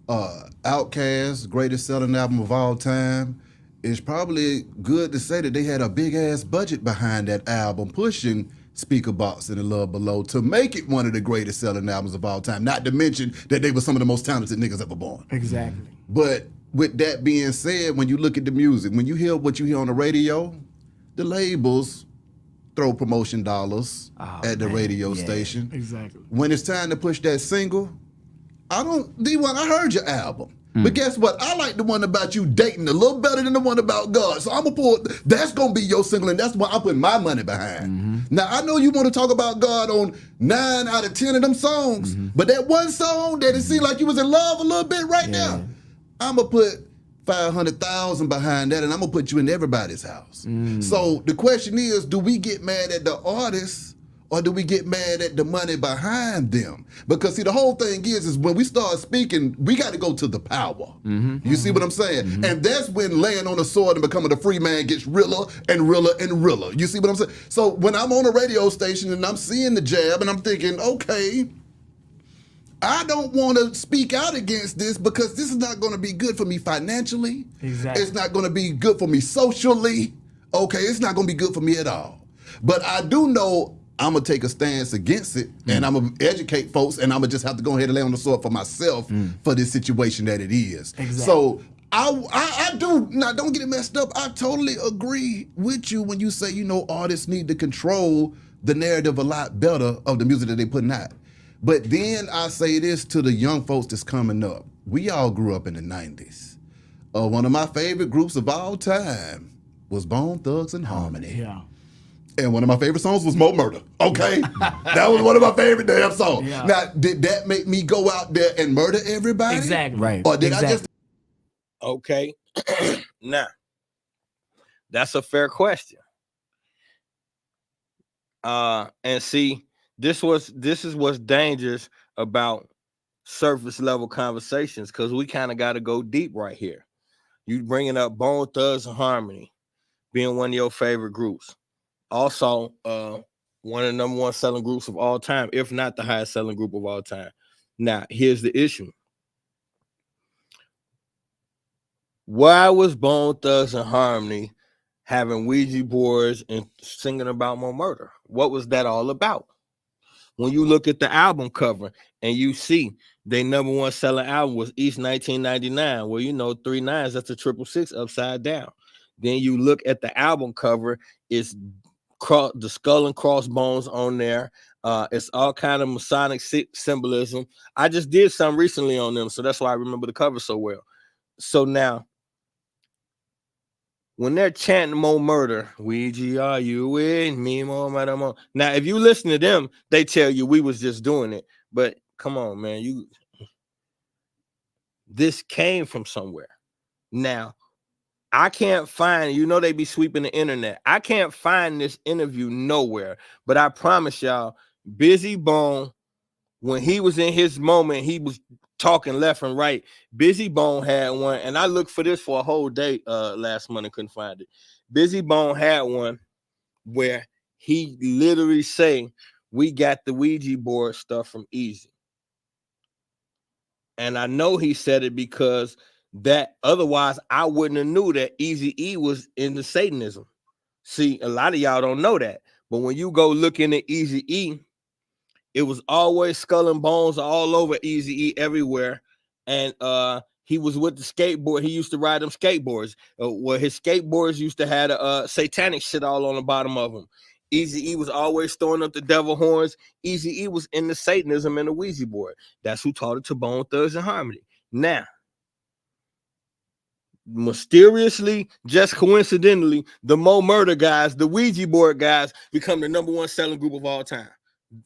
Speaker 11: Outkast, greatest selling album of all time. It's probably good to say that they had a big-ass budget behind that album, pushing Speaker Box and The Love Below to make it one of the greatest selling albums of all time, not to mention that they were some of the most talented niggas ever born.
Speaker 10: Exactly.
Speaker 11: But with that being said, when you look at the music, when you hear what you hear on the radio, the labels throw promotion dollars at the radio station.
Speaker 10: Exactly.
Speaker 11: When it's time to push that single, D1, I heard your album. But guess what? I like the one about you dating a little better than the one about God. So I'm going to pull, that's going to be your single, and that's what I'm putting my money behind. Now, I know you want to talk about God on 9 out of 10 of them songs, but that one song that it seemed like you was in love a little bit right now, I'm going to put 500,000 behind that, and I'm going to put you in everybody's house. So the question is, do we get mad at the artists, or do we get mad at the money behind them? Because see, the whole thing is when we start speaking, we got to go to the power. You see what I'm saying? And that's when laying on a sword and becoming a free man gets realer and realer and realer. You see what I'm saying? So when I'm on a radio station and I'm seeing the jab and I'm thinking, okay, I don't want to speak out against this because this is not going to be good for me financially.
Speaker 10: Exactly.
Speaker 11: It's not going to be good for me socially. Okay, it's not going to be good for me at all. But I do know I'm going to take a stance against it, and I'm going to educate folks, and I'm going to just have to go ahead and lay on the sword for myself for this situation that it is.
Speaker 10: Exactly.
Speaker 11: So I do, now don't get it messed up, I totally agree with you when you say, you know, artists need to control the narrative a lot better of the music that they putting out. But then I say this to the young folks that's coming up. We all grew up in the 90s. One of my favorite groups of all time was Bone Thugs and Harmony.
Speaker 10: Yeah.
Speaker 11: And one of my favorite songs was Mo Murder. Okay? That was one of my favorite damn songs.
Speaker 10: Yeah.
Speaker 11: Now, did that make me go out there and murder everybody?
Speaker 10: Exactly.
Speaker 3: Right.
Speaker 11: Or did I just...
Speaker 1: Okay. Now, that's a fair question. And see, this is what's dangerous about surface level conversations, because we kind of got to go deep right here. You bringing up Bone Thugs and Harmony being one of your favorite groups. Also, one of the number one selling groups of all time, if not the highest selling group of all time. Now, here's the issue. Why was Bone Thugs and Harmony having Ouija boards and singing about more murder? What was that all about? When you look at the album cover and you see their number one selling album was East 1999, well, you know, 3 9s, that's a 666 upside down. Then you look at the album cover, it's the skull and crossbones on there. It's all kind of Masonic symbolism. I just did some recently on them, so that's why I remember the cover so well. So now, when they're chanting more murder, Ouija, are you with me, more murder, more? Now, if you listen to them, they tell you we was just doing it. But come on, man, this came from somewhere. Now, I can't find, you know, they be sweeping the internet. I can't find this interview nowhere, but I promise y'all, Busy Bone, when he was in his moment, he was talking left and right. Busy Bone had one, and I looked for this for a whole day last month and couldn't find it. Busy Bone had one where he literally saying, we got the Ouija board stuff from Easy. And I know he said it because that otherwise I wouldn't have knew that Eazy-E was into Satanism. See, a lot of y'all don't know that, but when you go look into Eazy-E, it was always skull and bones all over Eazy-E everywhere. And he was with the skateboard. He used to ride them skateboards. His skateboards used to have satanic shit all on the bottom of them. Eazy-E was always throwing up the devil horns. Eazy-E was in the Satanism and the Ouija board. That's who taught it to Bone Thugs and Harmony. Now, mysteriously, just coincidentally, the Mo Murder guys, the Ouija board guys, become the #1 selling group of all time.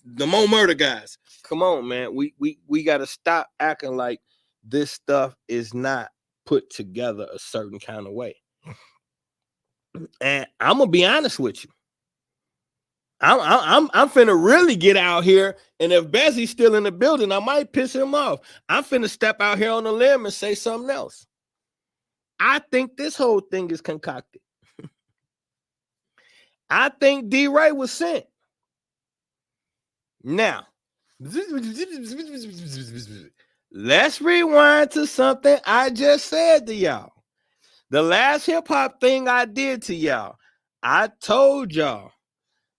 Speaker 1: The Mo Murder guys. Come on, man. We got to stop acting like this stuff is not put together a certain kind of way. And I'm gonna be honest with you. I'm finna really get out here, and if Bezzy's still in the building, I might piss him off. I'm finna step out here on the limb and say something else. I think this whole thing is concocted. I think D-Ray was sent. Now, let's rewind to something I just said to y'all. The last hip-hop thing I did to y'all, I told y'all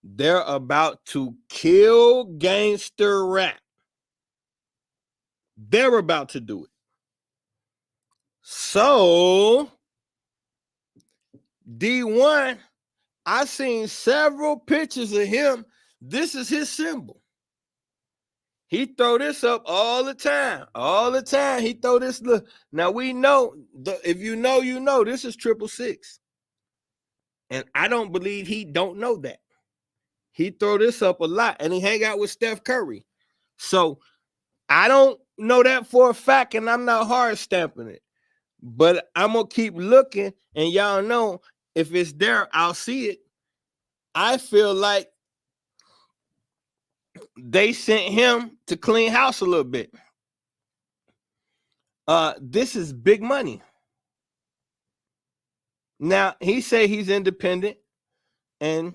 Speaker 1: they're about to kill gangster rap. They're about to do it. So, D1, I seen several pictures of him. This is his symbol. He throw this up all the time. All the time. He throw this. Look. Now we know, if you know, you know, this is 666. And I don't believe he don't know that. He throw this up a lot, and he hang out with Steph Curry. So I don't know that for a fact, and I'm not hard stamping it. But I'm going to keep looking, and y'all know if it's there, I'll see it. I feel like they sent him to clean house a little bit. This is big money. Now, he say he's independent, and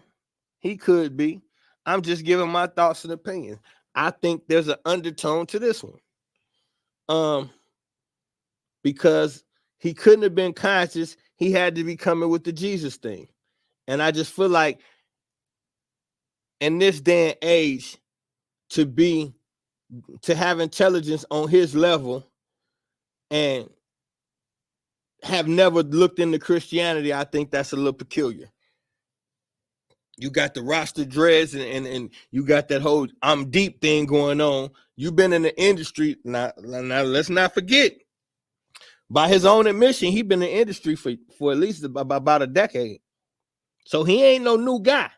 Speaker 1: he could be. I'm just giving my thoughts and opinions. I think there's an undertone to this one. Because he couldn't have been conscious. He had to be coming with the Jesus thing. And I just feel like in this day and age, to have intelligence on his level and have never looked into Christianity, I think that's a little peculiar. You got the roster dreads and you got that whole I'm deep thing going on. You've been in the industry. Now let's not forget, by his own admission, he's been in the industry for at least about a decade. So he ain't no new guy.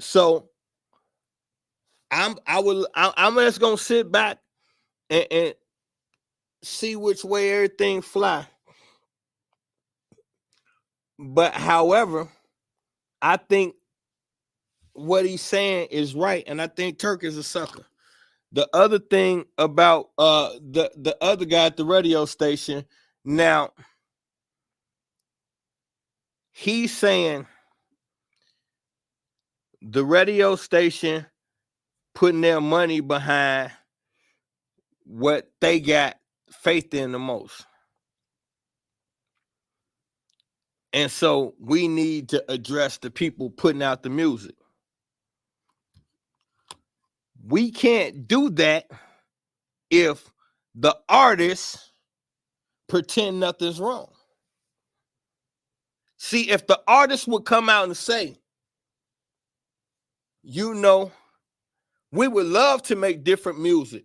Speaker 1: So I'm just gonna sit back and see which way everything fly. But however, I think what he's saying is right, and I think Turk is a sucker. The other thing about the other guy at the radio station, now he's saying the radio station putting their money behind what they got faith in the most. And so we need to address the people putting out the music. We can't do that if the artists pretend nothing's wrong. See, if the artist would come out and say, you know, we would love to make different music,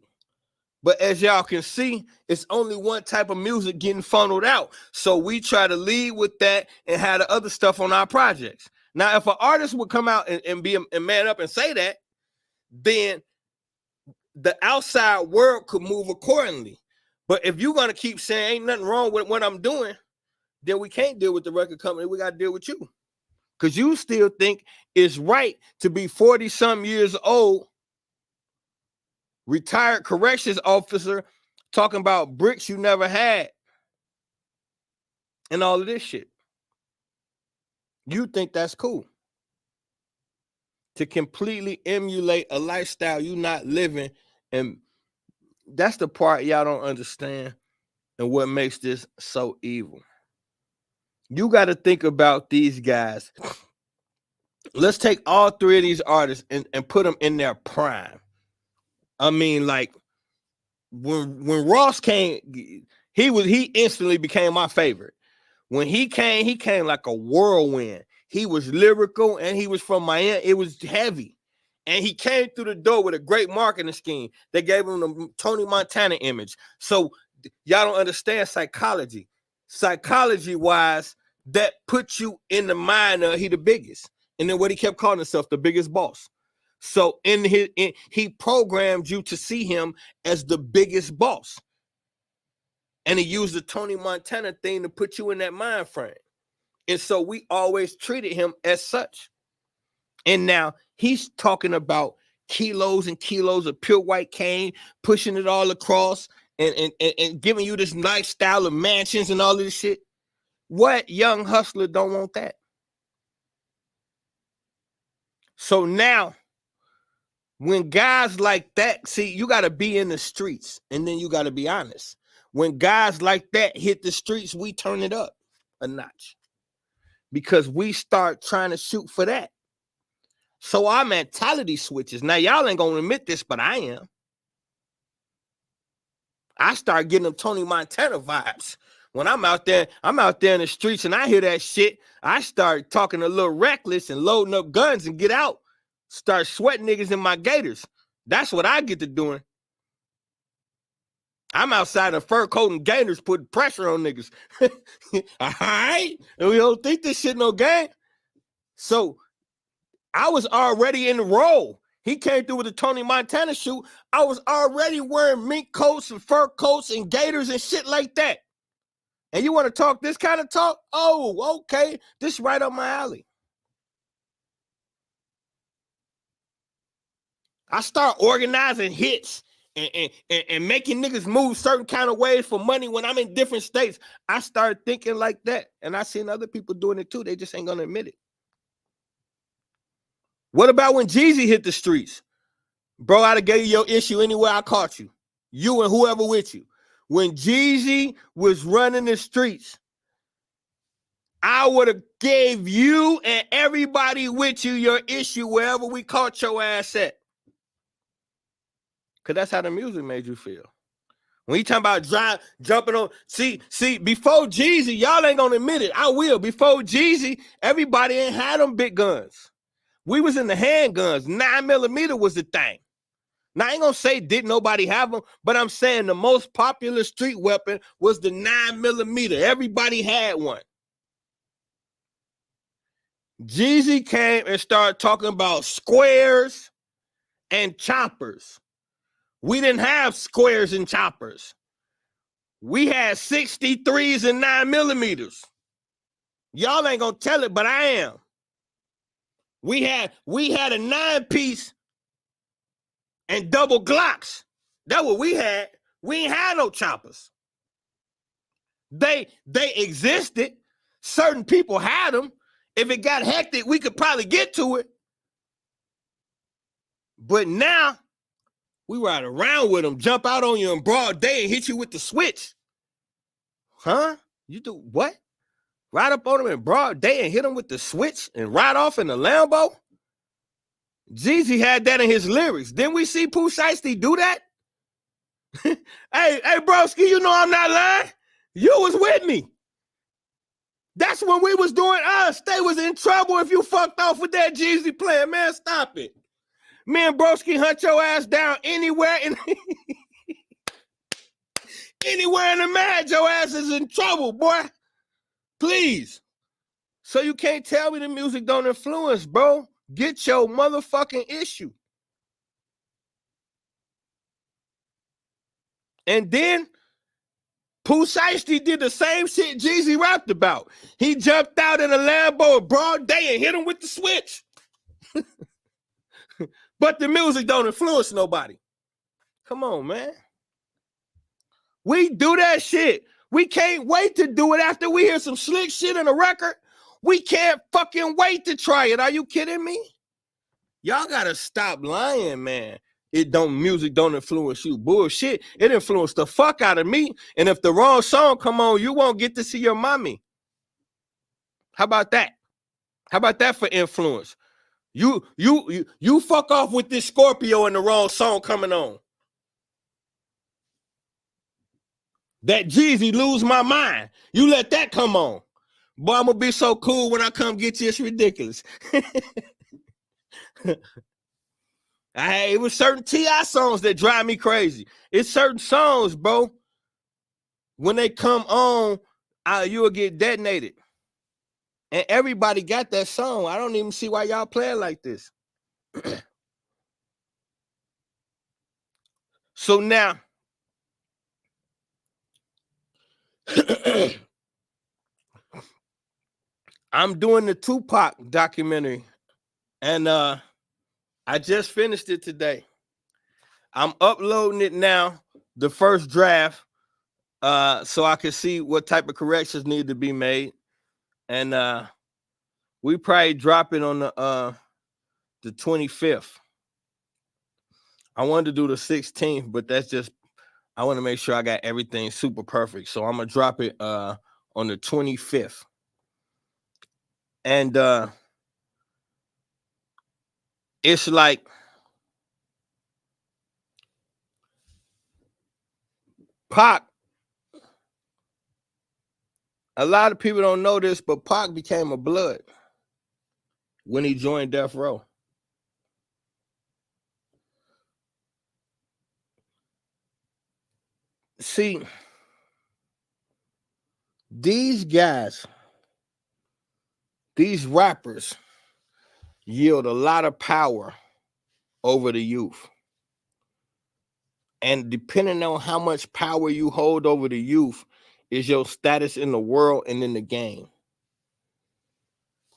Speaker 1: but as y'all can see, it's only one type of music getting funneled out. So we try to lead with that and have the other stuff on our projects. Now, if an artist would come out and man up and say that, then the outside world could move accordingly. But if you're going to keep saying ain't nothing wrong with what I'm doing, then we can't deal with the record company. We got to deal with you. Because you still think it's right to be 40-some years old, retired corrections officer, talking about bricks you never had and all of this shit. You think that's cool to completely emulate a lifestyle you're not living, and that's the part y'all don't understand and what makes this so evil. You got to think about these guys. Let's take all three of these artists and put them in their prime. I mean, like when Ross came, he instantly became my favorite. When he came like a whirlwind. He was lyrical and he was from Miami. It was heavy. And he came through the door with a great marketing scheme. They gave him the Tony Montana image. So y'all don't understand psychology. Psychology-wise, that puts you in the mind of he the biggest. And then what he kept calling himself, the biggest boss. So he programmed you to see him as the biggest boss. And he used the Tony Montana thing to put you in that mind frame. And so we always treated him as such. And now he's talking about kilos and kilos of pure white cane, pushing it all across and giving you this lifestyle of mansions and all of this shit. What young hustler don't want that? So now, when guys like that, see, you got to be in the streets and then you got to be honest. When guys like that hit the streets, we turn it up a notch because we start trying to shoot for that. So our mentality switches. Now, y'all ain't going to admit this, but I am. I start getting them Tony Montana vibes. When I'm out there in the streets and I hear that shit, I start talking a little reckless and loading up guns and get out. Start sweating niggas in my gators. That's what I get to doing. I'm outside in fur coat and gators putting pressure on niggas. All right? And we don't think this shit no game. So I was already in the role. He came through with the Tony Montana shoot. I was already wearing mink coats and fur coats and gators and shit like that. And you want to talk this kind of talk? Oh, okay. This right up my alley. I start organizing hits and making niggas move certain kind of ways for money when I'm in different states. I started thinking like that. And I seen other people doing it too. They just ain't going to admit it. What about when Jeezy hit the streets? Bro, I'd have gave you your issue anywhere I caught you. You and whoever with you. When Jeezy was running the streets, I would have gave you and everybody with you your issue wherever we caught your ass at. Because that's how the music made you feel. When you talking about jumping on, see, before Jeezy, y'all ain't gonna admit it. I will. Before Jeezy, everybody ain't had them big guns. We was in the handguns. 9mm was the thing. Now, I ain't gonna say didn't nobody have them, but I'm saying the most popular street weapon was the 9mm. Everybody had one. Jeezy came and started talking about squares and choppers. We didn't have squares and choppers. We had 63s and 9mm. Y'all ain't gonna tell it, but I am. We had a 9-piece and double Glocks. That's what we had. We ain't had no choppers. They existed. Certain people had them. If it got hectic, we could probably get to it. But now, we ride around with them, jump out on you in broad day and hit you with the switch. Huh? You do what? Ride up on them in broad day and hit them with the switch and ride off in the Lambo? Jeezy had that in his lyrics. Didn't we see Pooh Shiesty do that? Hey, broski, you know I'm not lying. You was with me. That's when we was doing us. They was in trouble if you fucked off with that Jeezy plan. Man, stop it. Me and broski hunt your ass down anywhere anywhere in the mad, your ass is in trouble, boy. Please. So you can't tell me the music don't influence, bro. Get your motherfucking issue. And then Pooh Shiesty did the same shit Jeezy rapped about. He jumped out in a Lambo in broad day and hit him with the switch. But the music don't influence nobody. Come on, man. We do that shit. We can't wait to do it after we hear some slick shit in a record. We can't fucking wait to try it. Are you kidding me? Y'all gotta stop lying, man. Music don't influence you. Bullshit. It influenced the fuck out of me. And if the wrong song come on, you won't get to see your mommy. How about that? How about that for influence? You fuck off with this Scorpio and the wrong song coming on. That Jeezy Lose My Mind. You let that come on. Boy, I'm gonna be so cool when I come get you. It's ridiculous. It was certain T.I. songs that drive me crazy. It's certain songs, bro. When they come on, you will get detonated. And everybody got that song. I don't even see why y'all play it like this. So now, I'm doing the Tupac documentary, and I just finished it today. I'm uploading it now, the first draft, so I can see what type of corrections need to be made. And we probably drop it on the 25th. I wanted to do the 16th, but that's just, I want to make sure I got everything super perfect. So I'm gonna drop it on the 25th. And it's like Pac. A lot of people don't know this, but Pac became a blood when he joined Death Row. See, these guys, these rappers, yield a lot of power over the youth. And depending on how much power you hold over the youth is your status in the world and in the game.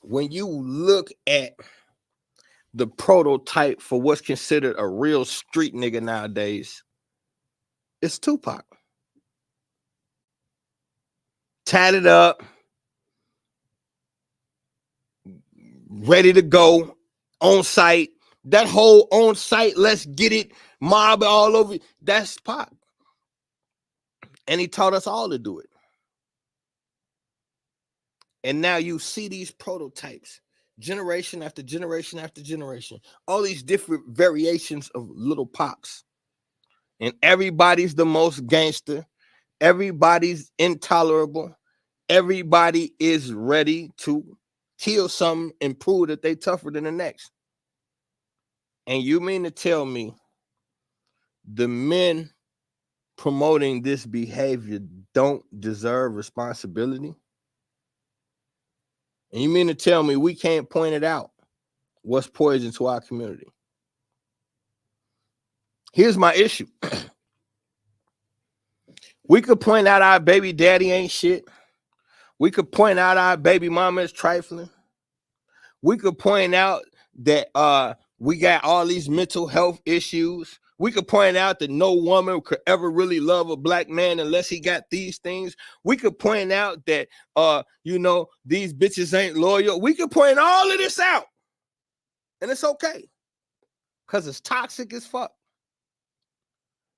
Speaker 1: When you look at the prototype for what's considered a real street nigga nowadays, it's Tupac. Tatted up, ready to go, on site. That whole on site, let's get it, mob all over. That's Pac. And he taught us all to do it. And now you see these prototypes, generation after generation after generation, all these different variations of little Pacs. And everybody's the most gangster. Everybody's intolerable. Everybody is ready to kill something and prove that they tougher than the next. And you mean to tell me the men promoting this behavior don't deserve responsibility? And you mean to tell me we can't point it out what's poison to our community? Here's my issue. We could point out our baby daddy ain't shit. We could point out our baby mama is trifling. We could point out that we got all these mental health issues. We could point out that no woman could ever really love a black man unless he got these things. We could point out that these bitches ain't loyal. We could point all of this out. And it's okay. Because it's toxic as fuck.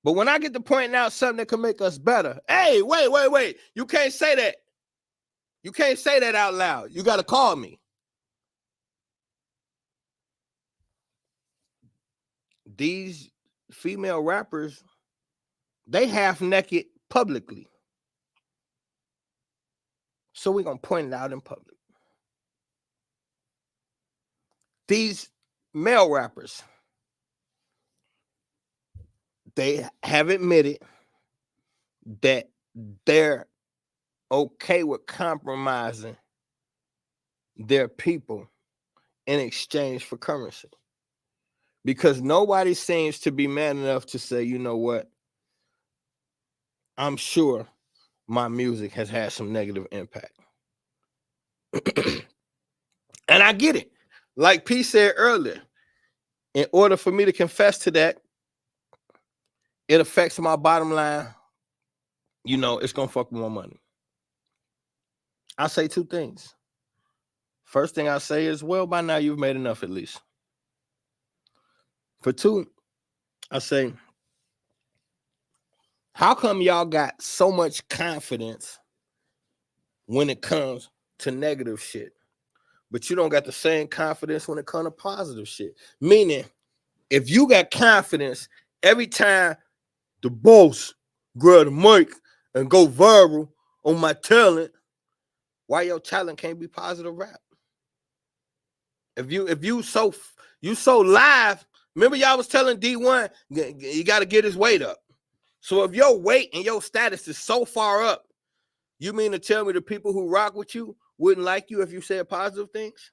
Speaker 1: But when I get to pointing out something that can make us better, hey, wait. You can't say that. You can't say that out loud. You got to call me. These female rappers, they half naked publicly. So we're going to point it out in public. These male rappers, they have admitted that they're okay with compromising their people in exchange for currency. Because nobody seems to be man enough to say, you know what? I'm sure my music has had some negative impact. And I get it. Like P said earlier, in order for me to confess to that, it affects my bottom line. It's going to fuck with my money. I say two things. First thing I say is, well, by now you've made enough at least. For two, I say, how come y'all got so much confidence when it comes to negative shit, but you don't got the same confidence when it comes to positive shit? Meaning, if you got confidence every time the boss grab the mic and go viral on my talent, why your talent can't be positive rap? If you so live, remember y'all was telling D1 you got to get his weight up. So if your weight and your status is so far up, you mean to tell me the people who rock with you wouldn't like you if you said positive things?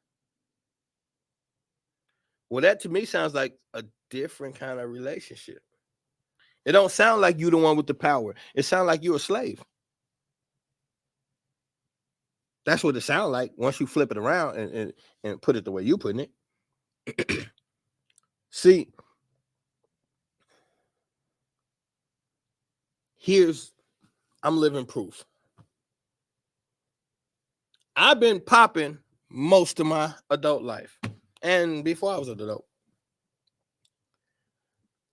Speaker 1: Well, that to me sounds like a different kind of relationship. It don't sound like you the one with the power. It sounds like you're a slave. That's what it sounds like once you flip it around and put it the way you putting it. See, I'm living proof. I've been popping most of my adult life. And before I was an adult,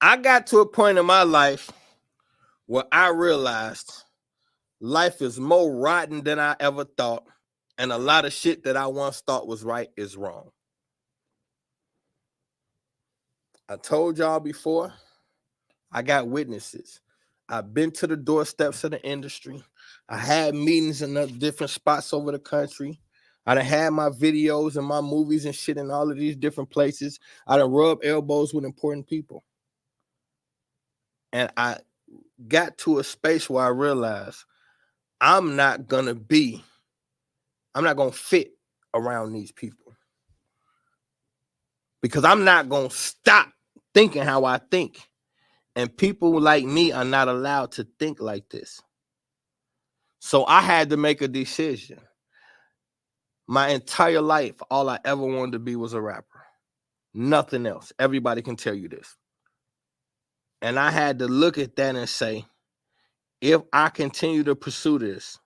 Speaker 1: I got to a point in my life where I realized life is more rotten than I ever thought. And a lot of shit that I once thought was right is wrong. I told y'all before, I got witnesses. I've been to the doorsteps of the industry. I had meetings in different spots over the country. I done had my videos and my movies and shit in all of these different places. I done rubbed elbows with important people. And I got to a space where I realized I'm not going to fit around these people. Because I'm not going to stop thinking how I think. And people like me are not allowed to think like this. So I had to make a decision. My entire life, all I ever wanted to be was a rapper. Nothing else. Everybody can tell you this. And I had to look at that and say, if I continue to pursue this,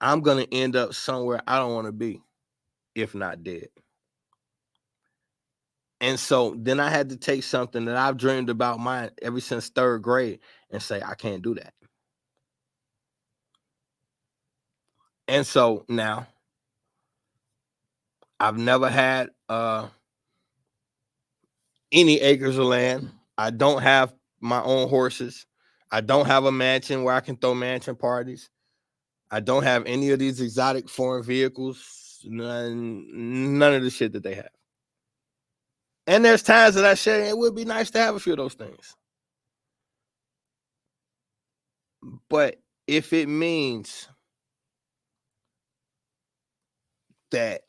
Speaker 1: I'm going to end up somewhere I don't want to be, if not dead. And so then I had to take something that I've dreamed about mine ever since third grade and say, I can't do that. And so now I've never had any acres of land. I don't have my own horses. I don't have a mansion where I can throw mansion parties. I don't have any of these exotic foreign vehicles. None of the shit that they have. And there's times that I say it would be nice to have a few of those things. But if it means that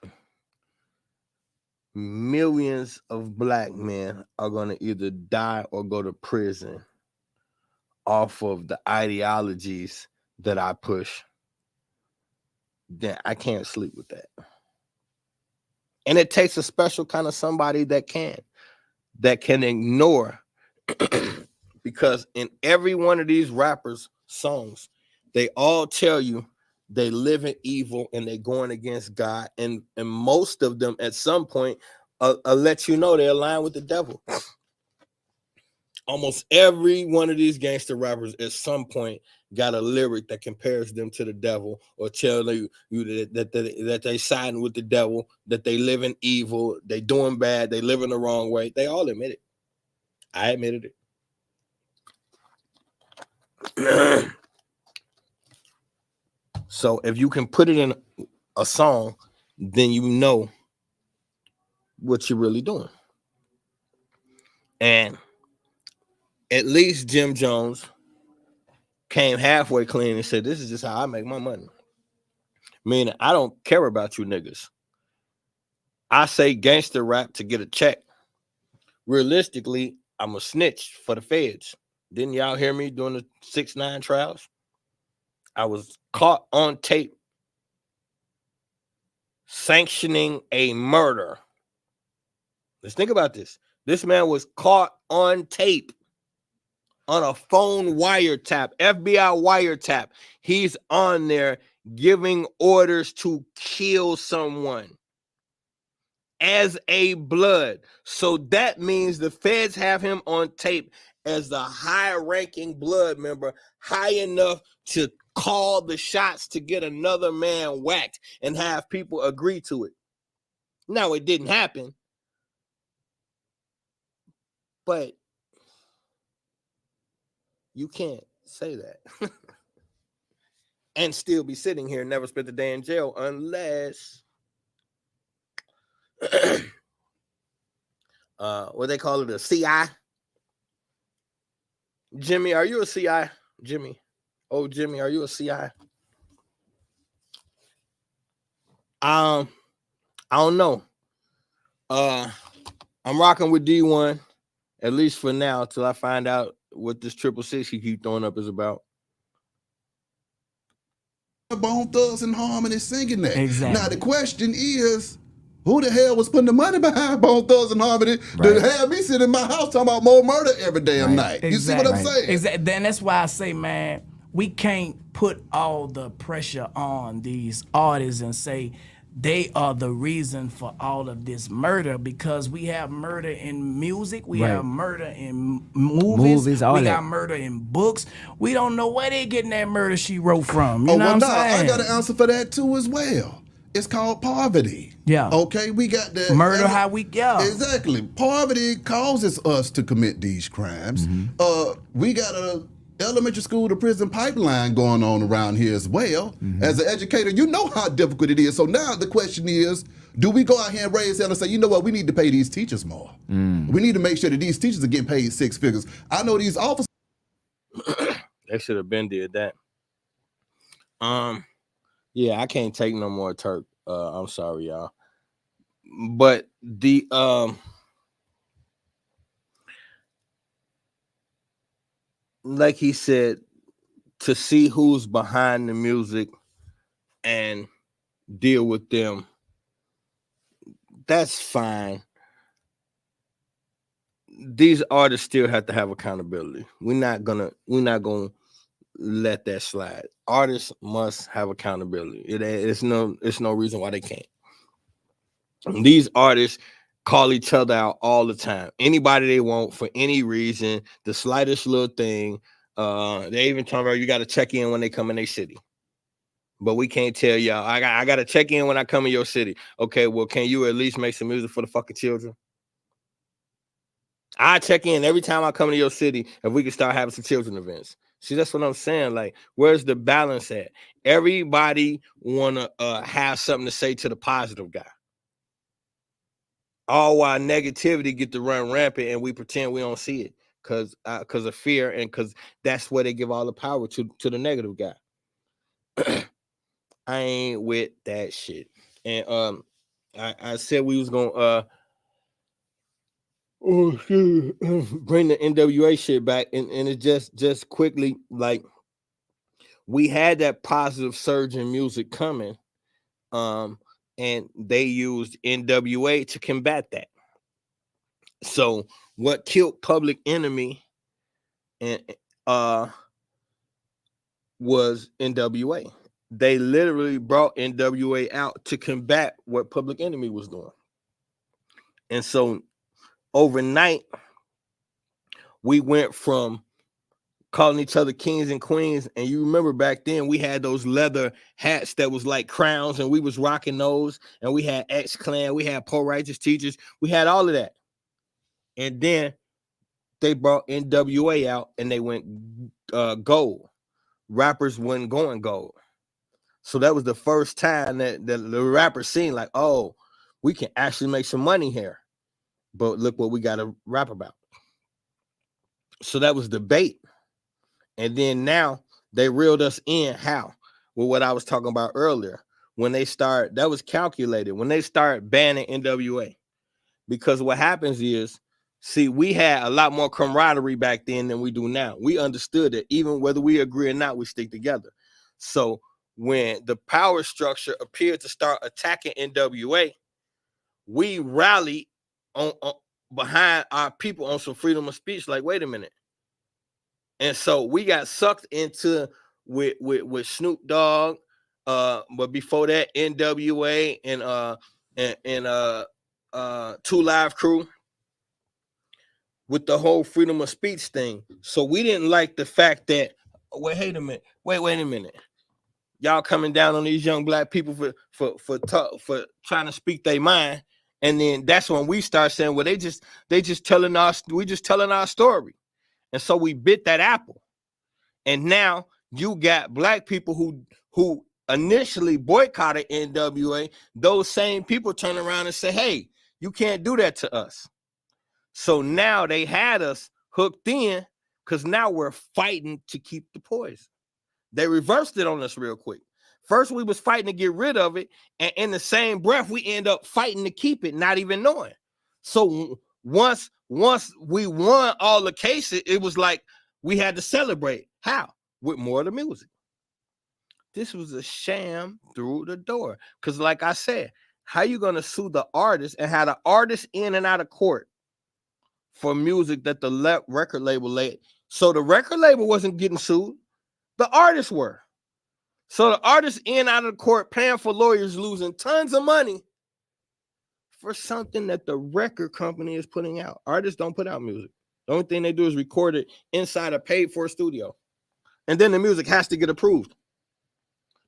Speaker 1: millions of black men are going to either die or go to prison off of the ideologies that I push, then I can't sleep with that. And it takes a special kind of somebody that can ignore because in every one of these rappers' songs, they all tell you they live in evil and they're going against God. And most of them at some point let you know they align with the devil. Almost every one of these gangster rappers at some point got a lyric that compares them to the devil or tell you that they siding with the devil, that they live in evil, they doing bad, they live in the wrong way. They all admit it. I admitted it. So if you can put it in a song, then you know what you're really doing. And at least Jim Jones came halfway clean and said, this is just how I make my money. Meaning, I don't care about you niggas. I say gangster rap to get a check. Realistically, I'm a snitch for the feds. Didn't y'all hear me doing the 6ix9ine trials? I was caught on tape sanctioning a murder. Let's think about this. This man was caught on tape on a phone wiretap, FBI wiretap. He's on there giving orders to kill someone as a blood. So that means the feds have him on tape as the high-ranking blood member, high enough to call the shots to get another man whacked and have people agree to it. Now, it didn't happen, but you can't say that. and still be sitting here, never spent a day in jail, unless what they call it, a CI. Jimmy, are you a CI? Jimmy. Oh, Jimmy, are you a CI? I don't know. I'm rocking with D1, at least for now, till I find out what this 666 he keep throwing up is about.
Speaker 11: Bone Thugs and Harmony singing that.
Speaker 10: Exactly.
Speaker 11: Now the question is, who the hell was putting the money behind Bone Thugs and Harmony to have me sit in my house talking about more murder every damn night? You see what I'm saying?
Speaker 10: Exactly. Then that's why I say, man, we can't put all the pressure on these artists and say they are the reason for all of this murder, because we have murder in music, we have murder in movies, we got murder in books. We don't know where they getting that murder she wrote from. You know what I'm saying?
Speaker 11: I got an answer for that too as well. It's called poverty.
Speaker 10: Yeah.
Speaker 11: Okay, we got that.
Speaker 10: Murder, how we
Speaker 11: Exactly. Poverty causes us to commit these crimes. We got a elementary school to prison pipeline going on around here as well. As an educator, you know how difficult it is. So now the question is, do we go out here and raise hell and say, you know what, we need to pay these teachers more. We need to make sure that these teachers are getting paid 6 figures. I know these officers.
Speaker 1: They should have been did that. Yeah, I can't take no more Turk. I'm sorry, y'all. But the like he said, to see who's behind the music and deal with them, that's fine. These artists still have to have accountability. We're not gonna let that slide. Artists must have accountability. It's no reason why they can't. These artists call each other out all the time. Anybody they want for any reason, the slightest little thing. They even talk about you got to check in when they come in their city. But we can't tell y'all, I got to check in when I come in your city. Okay, well, can you at least make some music for the fucking children? I check in every time I come to your city if we can start having some children events. See, that's what I'm saying. Like, where's the balance at? Everybody want to have something to say to the positive guy. All while negativity get to run rampant and we pretend we don't see it because of fear and because that's where they give all the power to the negative guy. I ain't with that shit. And I said we was gonna bring the NWA shit back, and it just quickly, like, we had that positive surge in music coming, and they used NWA to combat that. So what killed Public Enemy and was NWA. They literally brought NWA out to combat what Public Enemy was doing. And so overnight, we went from calling each other kings and queens. And you remember back then we had those leather hats that was like crowns, and we was rocking those. And we had X-Clan, we had Poor Righteous Teachers, we had all of that. And then they brought NWA out and they went gold. Rappers wasn't going gold. So that was the first time that the rappers seen like, oh, we can actually make some money here. But look what we got to rap about. So that was the bait. And then now they reeled us in how? With what I was talking about earlier. When they start, that was calculated. When they start banning NWA. Because what happens is, see, we had a lot more camaraderie back then than we do now. We understood that even whether we agree or not, we stick together. So when the power structure appeared to start attacking NWA, we rallied on behind our people on some freedom of speech. Like, wait a minute. And so we got sucked into with Snoop Dogg, but before that, NWA and 2 Live Crew with the whole freedom of speech thing. So we didn't like the fact that, wait a minute. Y'all coming down on these young black people for trying to speak their mind. And then that's when we start saying, well, we just telling our story. And so we bit that apple. And now you got black people who initially boycotted NWA, those same people turn around and say, hey, you can't do that to us. So now they had us hooked in because now we're fighting to keep the poison. They reversed it on us real quick. First, we was fighting to get rid of it, and in the same breath, we end up fighting to keep it, not even knowing. So once we won all the cases, it was like we had to celebrate. How? With more of the music. This was a sham through the door. Because like I said, how you going to sue the artist and have the artist in and out of court for music that the record label laid? So the record label wasn't getting sued. The artists were. So the artists in out of court paying for lawyers, losing tons of money for something that the record company is putting out. Artists don't put out music. The only thing they do is record it inside a paid-for studio. And then the music has to get approved.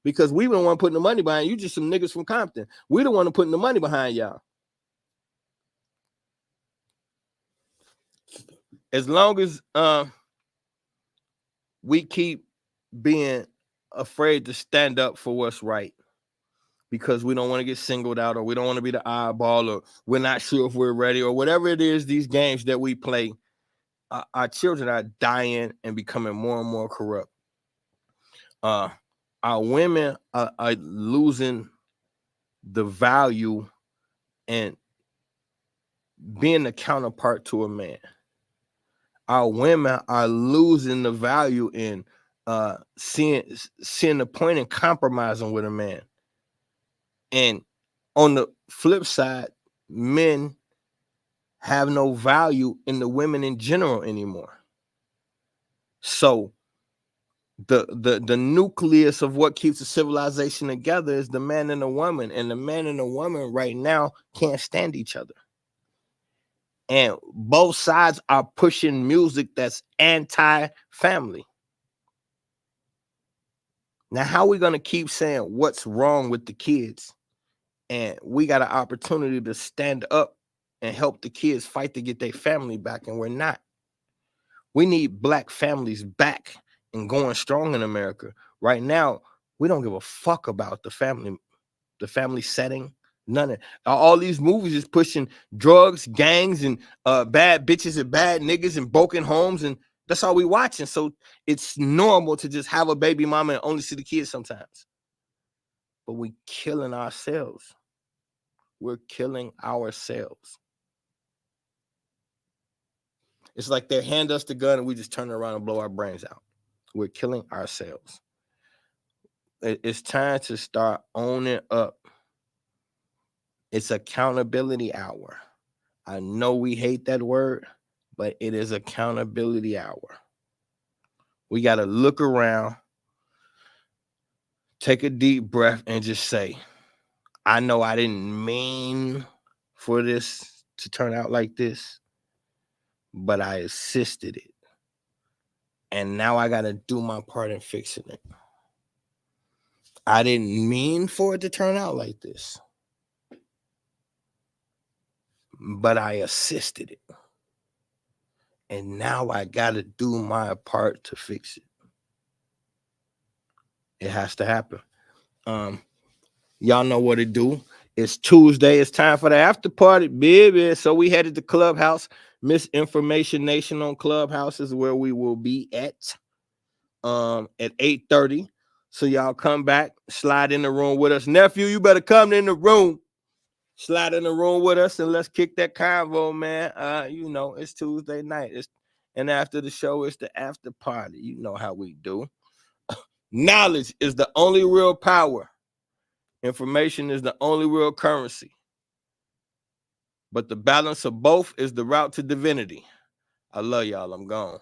Speaker 1: Because we don't want putting the money behind you, just some niggas from Compton. We don't want to put the money behind y'all. As long as we keep being afraid to stand up for what's right because we don't want to get singled out, or we don't want to be the eyeball, or we're not sure if we're ready, or whatever it is, these games that we play, our children are dying and becoming more and more corrupt. Our women are losing the value and being the counterpart to a man. Our women are losing the value in seeing the point in compromising with a man. And on the flip side, men have no value in the women in general anymore. So the nucleus of what keeps the civilization together is the man and the woman, and the man and the woman right now can't stand each other. And both sides are pushing music that's anti-family. Now, how are we going to keep saying what's wrong with the kids? And we got an opportunity to stand up and help the kids fight to get their family back, and we're not. We need black families back and going strong in America. Right now, we don't give a fuck about the family setting. None of all these movies is pushing drugs, gangs, and bad bitches and bad niggas and broken homes, and that's all we watching. So it's normal to just have a baby mama and only see the kids sometimes. But we killing ourselves. We're killing ourselves. It's like they hand us the gun and we just turn around and blow our brains out. We're killing ourselves. It's time to start owning up. It's accountability hour. I know we hate that word, but it is accountability hour. We got to look around, take a deep breath, and just say, I know I didn't mean for this to turn out like this, but I assisted it. And now I got to do my part in fixing it. I didn't mean for it to turn out like this, but I assisted it. And now I got to do my part to fix it. It has to happen. Y'all know what to do. It's Tuesday. It's time for the after party, baby. So we headed to Clubhouse. Misinformation Nation on Clubhouse is where we will be at 8:30. So y'all come back, slide in the room with us. Nephew, you better come in the room. Slide in the room with us and let's kick that convo, man. It's Tuesday night. And after the show, it's the after party. You know how we do. Knowledge is the only real power. Information is the only real currency. But the balance of both is the route to divinity. I love y'all. I'm gone.